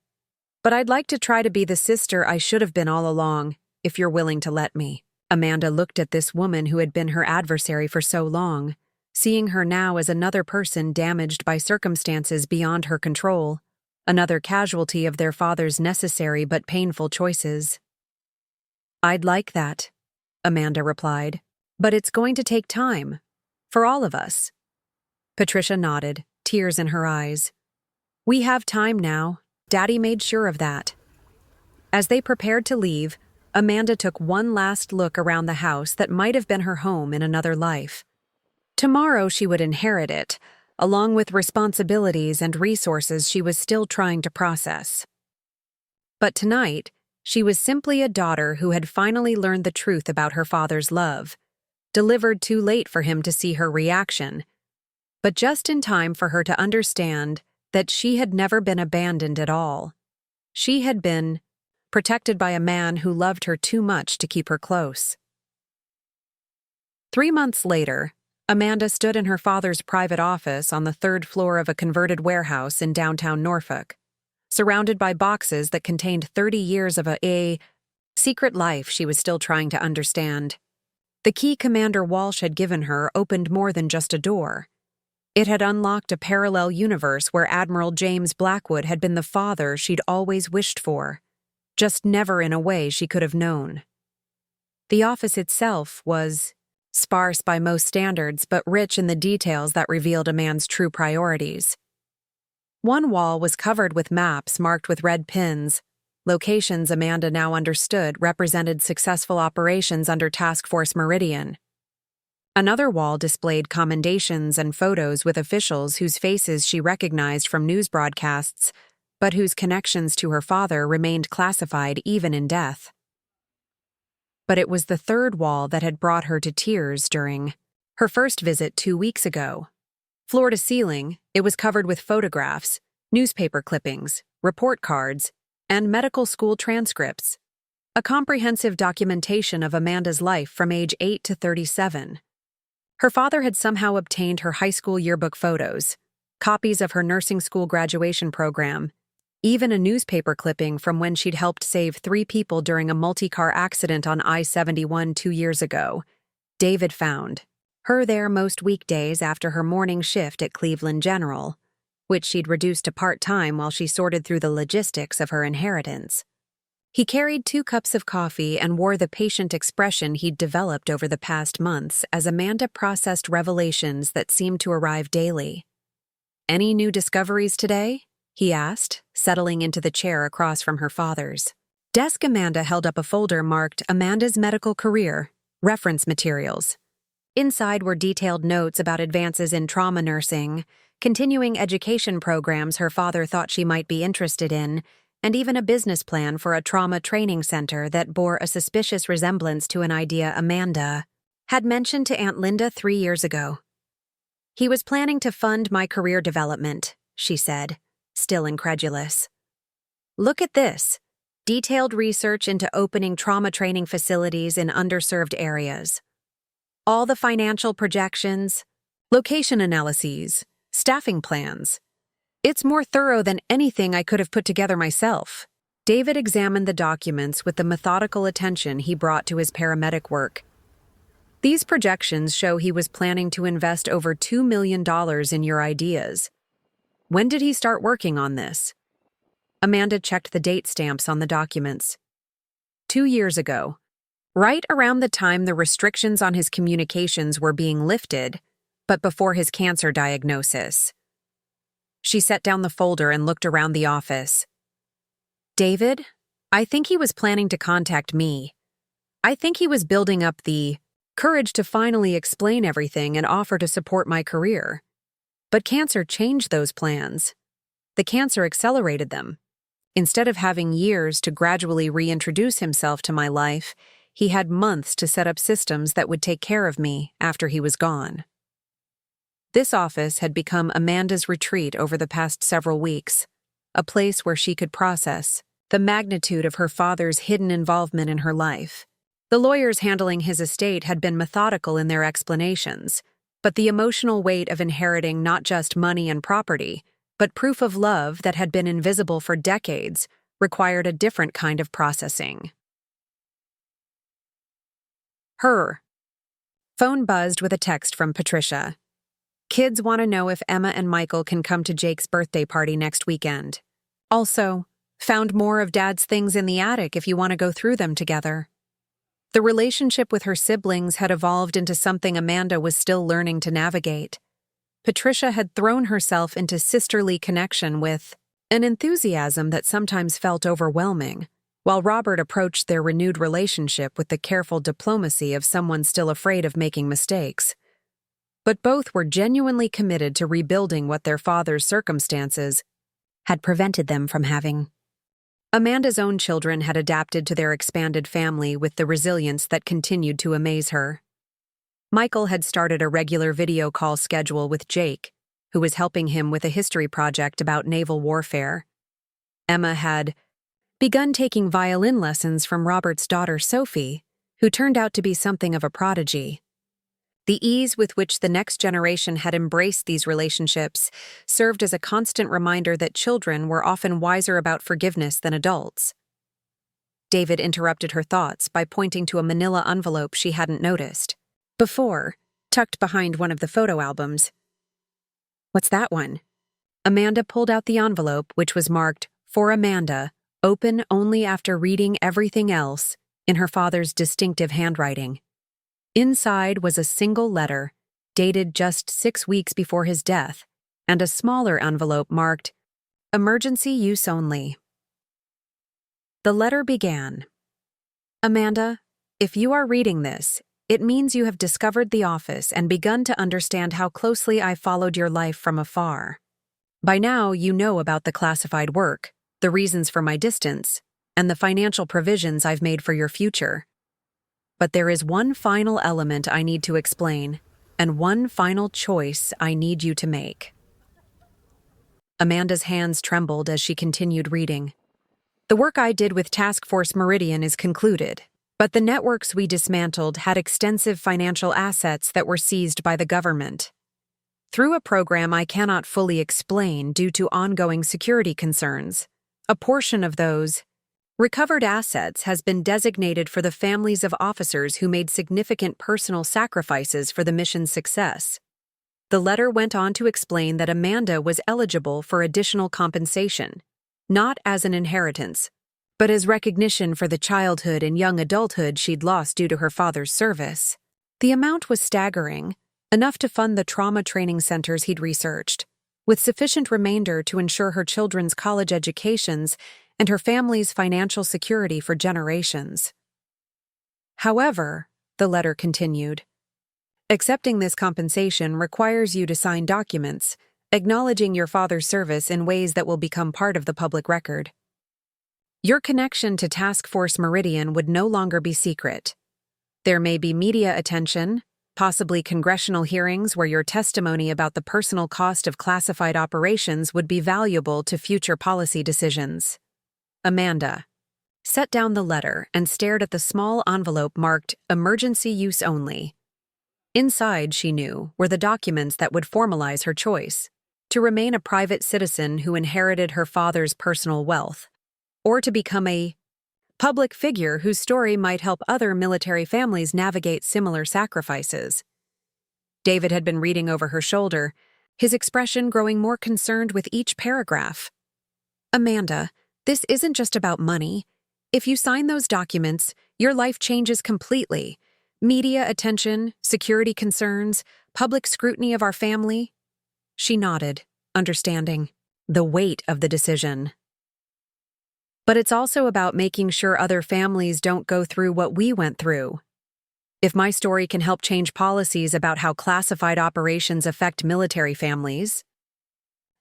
S1: "but I'd like to try to be the sister I should have been all along, if you're willing to let me." Amanda looked at this woman who had been her adversary for so long, seeing her now as another person damaged by circumstances beyond her control, another casualty of their father's necessary but painful choices. "I'd like that," Amanda replied, But it's going to take time. For all of us. Patricia nodded, tears in her eyes. We have time now. Daddy made sure of that. As they prepared to leave, Amanda took one last look around the house that might have been her home in another life. Tomorrow she would inherit it, along with responsibilities and resources she was still trying to process. But tonight, she was simply a daughter who had finally learned the truth about her father's love, delivered too late for him to see her reaction, but just in time for her to understand that she had never been abandoned at all. She had been protected by a man who loved her too much to keep her close. 3 months later, Amanda stood in her father's private office on the 3rd floor of a converted warehouse in downtown Norfolk, surrounded by boxes that contained 30 years of a secret life she was still trying to understand. The key Commander Walsh had given her opened more than just a door. It had unlocked a parallel universe where Admiral James Blackwood had been the father she'd always wished for, just never in a way she could have known. The office itself was sparse by most standards, but rich in the details that revealed a man's true priorities. One wall was covered with maps marked with red pins. Locations Amanda now understood represented successful operations under Task Force Meridian. Another wall displayed commendations and photos with officials whose faces she recognized from news broadcasts, but whose connections to her father remained classified even in death. But it was the 3rd wall that had brought her to tears during her first visit 2 weeks ago. Floor to ceiling, it was covered with photographs, newspaper clippings, report cards, and medical school transcripts, a comprehensive documentation of Amanda's life from age 8 to 37. Her father had somehow obtained her high school yearbook photos, copies of her nursing school graduation program, even a newspaper clipping from when she'd helped save 3 people during a multi-car accident on I-71 2 years ago. David found her there most weekdays after her morning shift at Cleveland General, which she'd reduced to part-time while she sorted through the logistics of her inheritance. He carried 2 cups of coffee and wore the patient expression he'd developed over the past months as Amanda processed revelations that seemed to arrive daily. "Any new discoveries today?" he asked, settling into the chair across from her father's desk. Amanda held up a folder marked Amanda's Medical Career, Reference Materials. Inside were detailed notes about advances in trauma nursing, continuing education programs her father thought she might be interested in, and even a business plan for a trauma training center that bore a suspicious resemblance to an idea Amanda had mentioned to Aunt Linda 3 years ago. "He was planning to fund my career development," she said, still incredulous. "Look at this. Detailed research into opening trauma training facilities in underserved areas. All the financial projections, location analyses, staffing plans. It's more thorough than anything I could have put together myself." David examined the documents with the methodical attention he brought to his paramedic work. "These projections show he was planning to invest over $2 million in your ideas. When did he start working on this?" Amanda checked the date stamps on the documents. 2 years ago, right around the time the restrictions on his communications were being lifted, but before his cancer diagnosis. She set down the folder and looked around the office. "David, I think he was planning to contact me. I think he was building up the courage to finally explain everything and offer to support my career. But cancer changed those plans. The cancer accelerated them. Instead of having years to gradually reintroduce himself to my life, he had months to set up systems that would take care of me after he was gone." This office had become Amanda's retreat over the past several weeks, a place where she could process the magnitude of her father's hidden involvement in her life. The lawyers handling his estate had been methodical in their explanations, but the emotional weight of inheriting not just money and property, but proof of love that had been invisible for decades required a different kind of processing. Her phone buzzed with a text from Patricia. "Kids want to know if Emma and Michael can come to Jake's birthday party next weekend. Also, found more of Dad's things in the attic if you want to go through them together." The relationship with her siblings had evolved into something Amanda was still learning to navigate. Patricia had thrown herself into sisterly connection with an enthusiasm that sometimes felt overwhelming, while Robert approached their renewed relationship with the careful diplomacy of someone still afraid of making mistakes. But both were genuinely committed to rebuilding what their father's circumstances had prevented them from having. Amanda's own children had adapted to their expanded family with the resilience that continued to amaze her. Michael had started a regular video call schedule with Jake, who was helping him with a history project about naval warfare. Emma had begun taking violin lessons from Robert's daughter Sophie, who turned out to be something of a prodigy. The ease with which the next generation had embraced these relationships served as a constant reminder that children were often wiser about forgiveness than adults. David interrupted her thoughts by pointing to a manila envelope she hadn't noticed before, tucked behind one of the photo albums. "What's that one?" Amanda pulled out the envelope, which was marked, "For Amanda, open only after reading everything else," in her father's distinctive handwriting. Inside was a single letter, dated just 6 weeks before his death, and a smaller envelope marked, "Emergency use only." The letter began, "Amanda, if you are reading this, it means you have discovered the office and begun to understand how closely I followed your life from afar. By now, you know about the classified work, the reasons for my distance, and the financial provisions I've made for your future. But there is one final element I need to explain, and one final choice I need you to make." Amanda's hands trembled as she continued reading. "The work I did with Task Force Meridian is concluded, but the networks we dismantled had extensive financial assets that were seized by the government. Through a program I cannot fully explain due to ongoing security concerns, a portion of those recovered assets has been designated for the families of officers who made significant personal sacrifices for the mission's success." The letter went on to explain that Amanda was eligible for additional compensation, not as an inheritance, but as recognition for the childhood and young adulthood she'd lost due to her father's service. The amount was staggering, enough to fund the trauma training centers he'd researched, with sufficient remainder to ensure her children's college educations and her family's financial security for generations. "However," the letter continued, "accepting this compensation requires you to sign documents acknowledging your father's service in ways that will become part of the public record. Your connection to Task Force Meridian would no longer be secret. There may be media attention, possibly congressional hearings where your testimony about the personal cost of classified operations would be valuable to future policy decisions." Amanda set down the letter and stared at the small envelope marked "Emergency Use Only." Inside, she knew, were the documents that would formalize her choice: to remain a private citizen who inherited her father's personal wealth, or to become a public figure whose story might help other military families navigate similar sacrifices. David had been reading over her shoulder, his expression growing more concerned with each paragraph. "Amanda, this isn't just about money. If you sign those documents, your life changes completely. Media attention, security concerns, public scrutiny of our family." She nodded, understanding the weight of the decision. "But it's also about making sure other families don't go through what we went through. If my story can help change policies about how classified operations affect military families,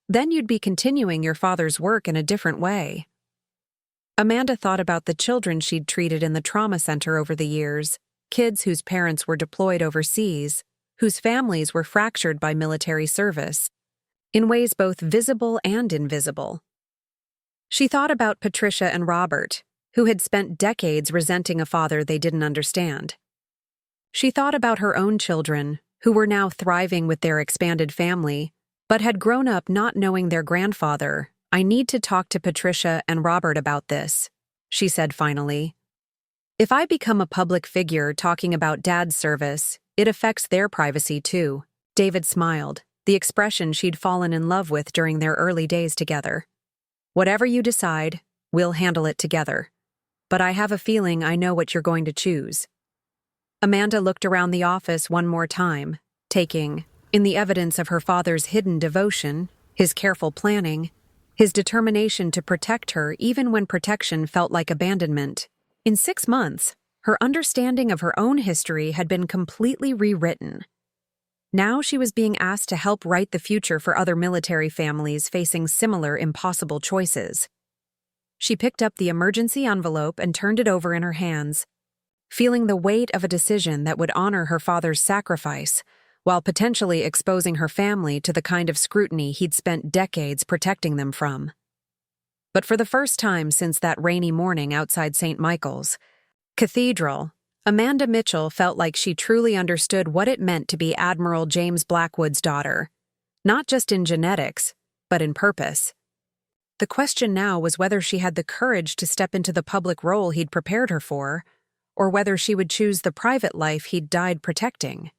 S1: then you'd be continuing your father's work in a different way." Amanda thought about the children she'd treated in the trauma center over the years, kids whose parents were deployed overseas, whose families were fractured by military service, in ways both visible and invisible. She thought about Patricia and Robert, who had spent decades resenting a father they didn't understand. She thought about her own children, who were now thriving with their expanded family, but had grown up not knowing their grandfather. "I need to talk to Patricia and Robert about this," she said finally. "If I become a public figure talking about Dad's service, it affects their privacy too." David smiled, the expression she'd fallen in love with during their early days together. "Whatever you decide, we'll handle it together. But I have a feeling I know what you're going to choose." Amanda looked around the office one more time, taking in the evidence of her father's hidden devotion, his careful planning, his determination to protect her even when protection felt like abandonment. In 6 months, her understanding of her own history had been completely rewritten. Now she was being asked to help write the future for other military families facing similar impossible choices. She picked up the emergency envelope and turned it over in her hands, feeling the weight of a decision that would honor her father's sacrifice, while potentially exposing her family to the kind of scrutiny he'd spent decades protecting them from. But for the first time since that rainy morning outside St. Michael's Cathedral, Amanda Mitchell felt like she truly understood what it meant to be Admiral James Blackwood's daughter, not just in genetics, but in purpose. The question now was whether she had the courage to step into the public role he'd prepared her for, or whether she would choose the private life he'd died protecting.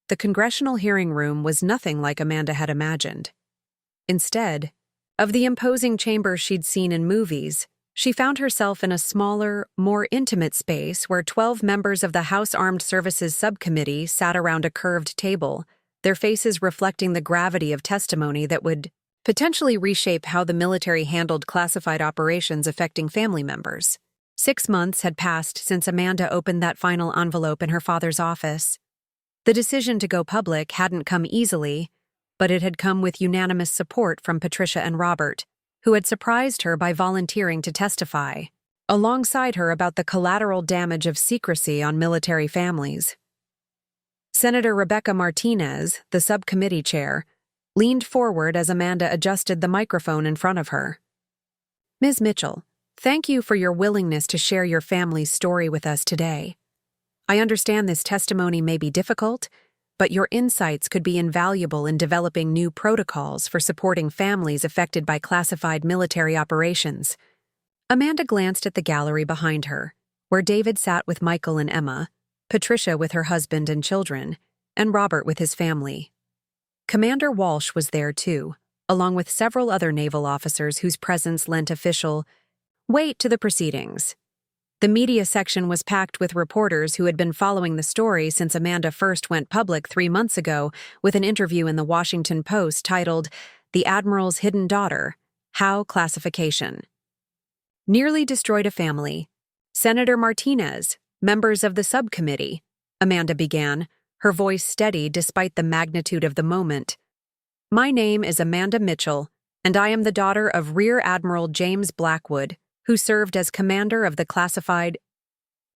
S1: The congressional hearing room was nothing like Amanda had imagined. Instead, of the imposing chambers she'd seen in movies, she found herself in a smaller, more intimate space where 12 members of the House Armed Services Subcommittee sat around a curved table, their faces reflecting the gravity of testimony that would potentially reshape how the military handled classified operations affecting family members. 6 months had passed since Amanda opened that final envelope in her father's office. The decision to go public hadn't come easily, but it had come with unanimous support from Patricia and Robert, who had surprised her by volunteering to testify, alongside her about the collateral damage of secrecy on military families. Senator Rebecca Martinez, the subcommittee chair, leaned forward as Amanda adjusted the microphone in front of her. "Ms. Mitchell, thank you for your willingness to share your family's story with us today. I understand this testimony may be difficult, but your insights could be invaluable in developing new protocols for supporting families affected by classified military operations." Amanda glanced at the gallery behind her, where David sat with Michael and Emma, Patricia with her husband and children, and Robert with his family. Commander Walsh was there too, along with several other naval officers whose presence lent official weight to the proceedings. The media section was packed with reporters who had been following the story since Amanda first went public 3 months ago with an interview in the Washington Post titled, "The Admiral's Hidden Daughter: How Classification Nearly Destroyed a Family." "Senator Martinez, members of the subcommittee," Amanda began, her voice steady despite the magnitude of the moment. "My name is Amanda Mitchell, and I am the daughter of Rear Admiral James Blackwood, who served as commander of the classified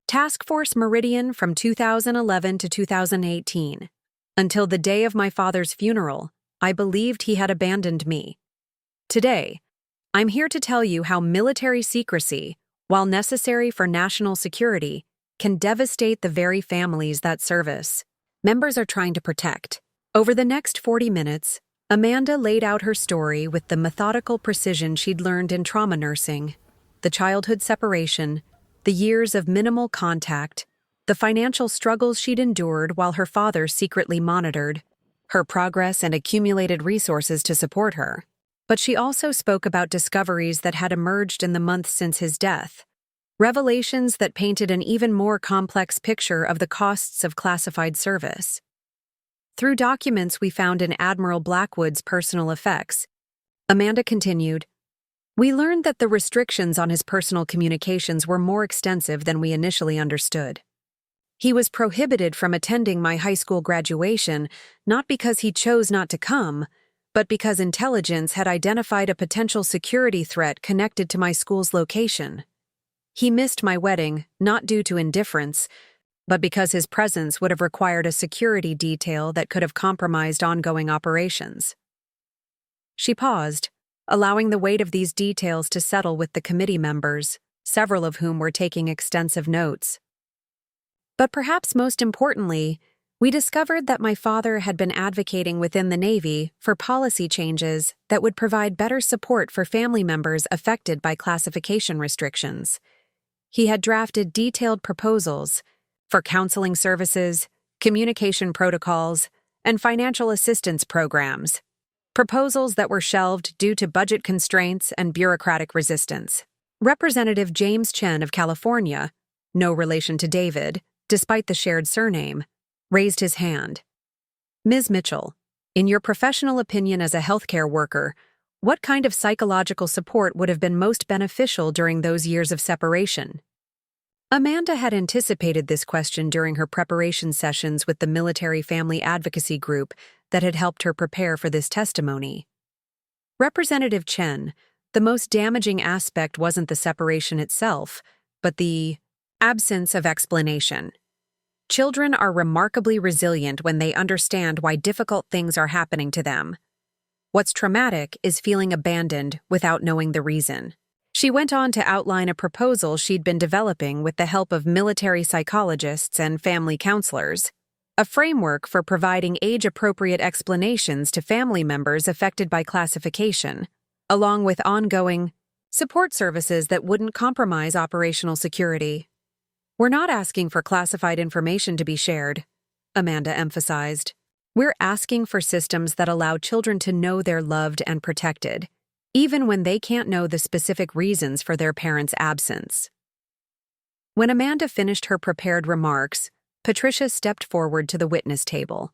S1: Task Force Meridian from 2011 to 2018. Until the day of my father's funeral, I believed he had abandoned me. Today, I'm here to tell you how military secrecy, while necessary for national security, can devastate the very families that service members are trying to protect." Over the next 40 minutes, Amanda laid out her story with the methodical precision she'd learned in trauma nursing. The childhood separation, the years of minimal contact, the financial struggles she'd endured while her father secretly monitored, her progress and accumulated resources to support her. But she also spoke about discoveries that had emerged in the months since his death, revelations that painted an even more complex picture of the costs of classified service. Through documents we found in Admiral Blackwood's personal effects, Amanda continued, "We learned that the restrictions on his personal communications were more extensive than we initially understood. He was prohibited from attending my high school graduation not because he chose not to come, but because intelligence had identified a potential security threat connected to my school's location. He missed my wedding, not due to indifference, but because his presence would have required a security detail that could have compromised ongoing operations." She paused, allowing the weight of these details to settle with the committee members, several of whom were taking extensive notes. "But perhaps most importantly, we discovered that my father had been advocating within the Navy for policy changes that would provide better support for family members affected by classification restrictions. He had drafted detailed proposals for counseling services, communication protocols, and financial assistance programs. Proposals that were shelved due to budget constraints and bureaucratic resistance. Representative James Chen of California, no relation to David, despite the shared surname, raised his hand. Ms. Mitchell, in your professional opinion as a healthcare worker, what kind of psychological support would have been most beneficial during those years of separation? Amanda had anticipated this question during her preparation sessions with the military family advocacy group that had helped her prepare for this testimony. Representative Chen, the most damaging aspect wasn't the separation itself, but the absence of explanation. Children are remarkably resilient when they understand why difficult things are happening to them. What's traumatic is feeling abandoned without knowing the reason. She went on to outline a proposal she'd been developing with the help of military psychologists and family counselors, a framework for providing age-appropriate explanations to family members affected by classification, along with ongoing support services that wouldn't compromise operational security. We're not asking for classified information to be shared, Amanda emphasized. We're asking for systems that allow children to know they're loved and protected, even when they can't know the specific reasons for their parents' absence. When Amanda finished her prepared remarks, Patricia stepped forward to the witness table.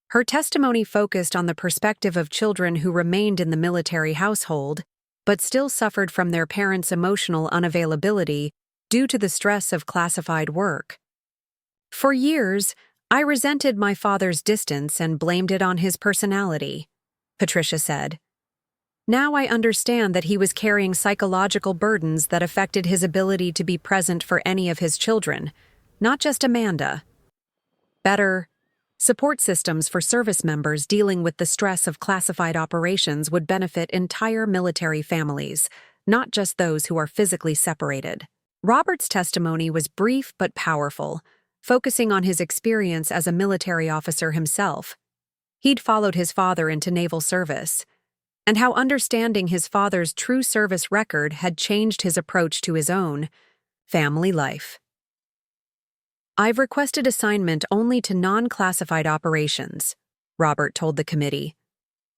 S1: Her testimony focused on the perspective of children who remained in the military household, but still suffered from their parents' emotional unavailability due to the stress of classified work. For years, I resented my father's distance and blamed it on his personality, Patricia said. Now I understand that he was carrying psychological burdens that affected his ability to be present for any of his children, not just Amanda. Better support systems for service members dealing with the stress of classified operations would benefit entire military families, not just those who are physically separated. Robert's testimony was brief but powerful, focusing on his experience as a military officer himself. He'd followed his father into naval service, and how understanding his father's true service record had changed his approach to his own family life. I've requested assignment only to non-classified operations, Robert told the committee.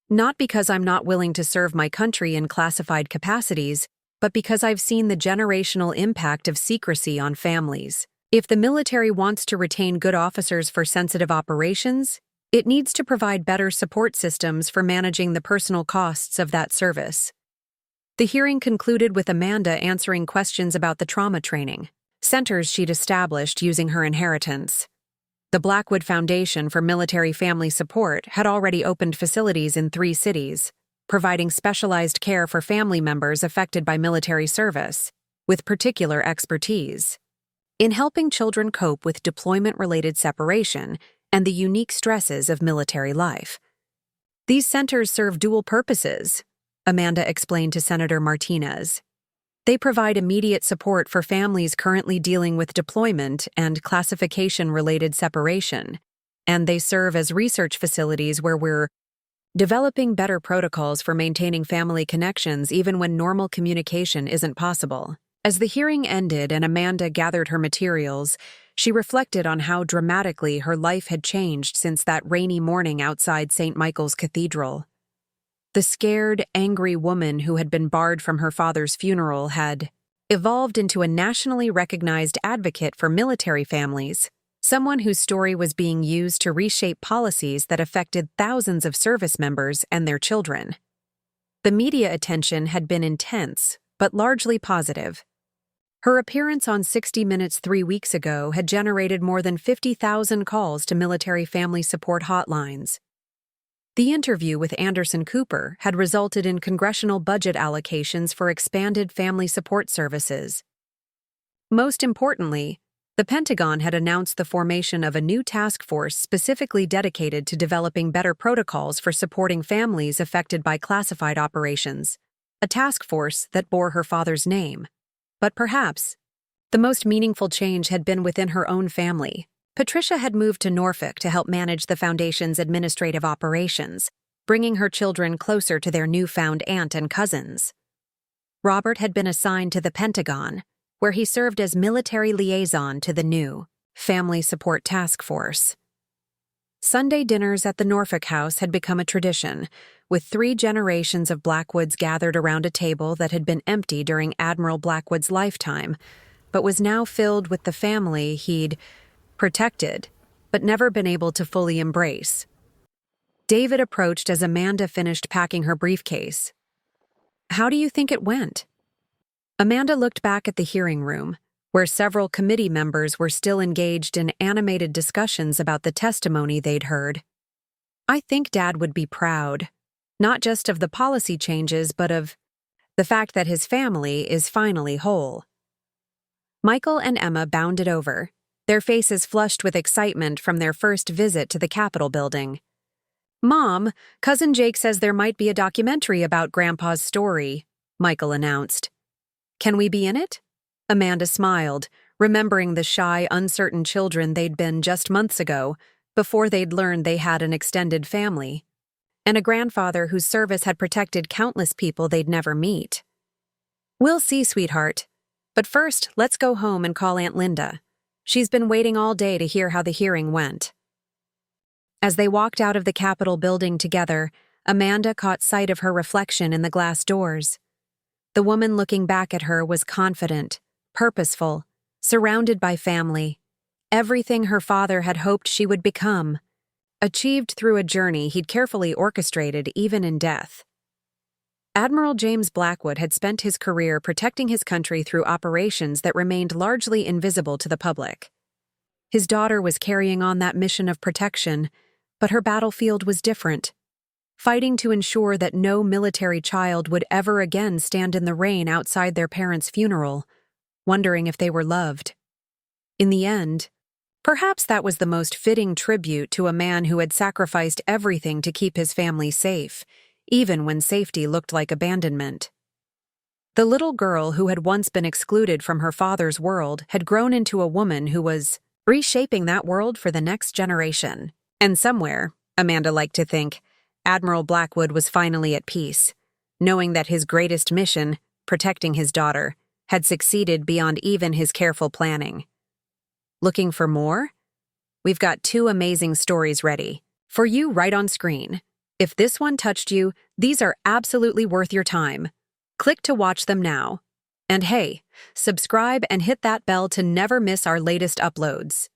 S1: Not because I'm not willing to serve my country in classified capacities, but because I've seen the generational impact of secrecy on families. If the military wants to retain good officers for sensitive operations, it needs to provide better support systems for managing the personal costs of that service. The hearing concluded with Amanda answering questions about the trauma training centers she'd established using her inheritance. The Blackwood Foundation for Military Family Support had already opened facilities in 3 cities, providing specialized care for family members affected by military service, with particular expertise in helping children cope with deployment-related separation and the unique stresses of military life. These centers serve dual purposes, Amanda explained to Senator Martinez. They provide immediate support for families currently dealing with deployment and classification-related separation, and they serve as research facilities where we're developing better protocols for maintaining family connections even when normal communication isn't possible. As the hearing ended and Amanda gathered her materials, she reflected on how dramatically her life had changed since that rainy morning outside St. Michael's Cathedral. The scared, angry woman who had been barred from her father's funeral had evolved into a nationally recognized advocate for military families, someone whose story was being used to reshape policies that affected thousands of service members and their children. The media attention had been intense, but largely positive. Her appearance on 60 Minutes 3 weeks ago had generated more than 50,000 calls to military family support hotlines. The interview with Anderson Cooper had resulted in congressional budget allocations for expanded family support services. Most importantly, the Pentagon had announced the formation of a new task force specifically dedicated to developing better protocols for supporting families affected by classified operations, a task force that bore her father's name. But perhaps the most meaningful change had been within her own family. Patricia had moved to Norfolk to help manage the Foundation's administrative operations, bringing her children closer to their newfound aunt and cousins. Robert had been assigned to the Pentagon, where he served as military liaison to the new Family Support Task Force. Sunday dinners at the Norfolk house had become a tradition, with 3 generations of Blackwoods gathered around a table that had been empty during Admiral Blackwood's lifetime, but was now filled with the family he'd protected, but never been able to fully embrace. David approached as Amanda finished packing her briefcase. "How do you think it went?" Amanda looked back at the hearing room, where several committee members were still engaged in animated discussions about the testimony they'd heard. "I think Dad would be proud, not just of the policy changes, but of the fact that his family is finally whole." Michael and Emma bounded over, their faces flushed with excitement from their first visit to the Capitol building. "Mom, Cousin Jake says there might be a documentary about Grandpa's story," Michael announced. "Can we be in it?" Amanda smiled, remembering the shy, uncertain children they'd been just months ago, before they'd learned they had an extended family, and a grandfather whose service had protected countless people they'd never meet. "We'll see, sweetheart. But first, let's go home and call Aunt Linda. She's been waiting all day to hear how the hearing went." As they walked out of the Capitol building together, Amanda caught sight of her reflection in the glass doors. The woman looking back at her was confident, purposeful, surrounded by family, everything her father had hoped she would become, achieved through a journey he'd carefully orchestrated even in death. Admiral James Blackwood had spent his career protecting his country through operations that remained largely invisible to the public. His daughter was carrying on that mission of protection, but her battlefield was different, fighting to ensure that no military child would ever again stand in the rain outside their parents' funeral, wondering if they were loved. In the end, perhaps that was the most fitting tribute to a man who had sacrificed everything to keep his family safe, even when safety looked like abandonment. The little girl who had once been excluded from her father's world had grown into a woman who was reshaping that world for the next generation. And somewhere, Amanda liked to think, Admiral Blackwood was finally at peace, knowing that his greatest mission, protecting his daughter, had succeeded beyond even his careful planning. Looking for more? We've got 2 amazing stories ready, for you right on screen. If this one touched you, these are absolutely worth your time. Click to watch them now. And hey, subscribe and hit that bell to never miss our latest uploads.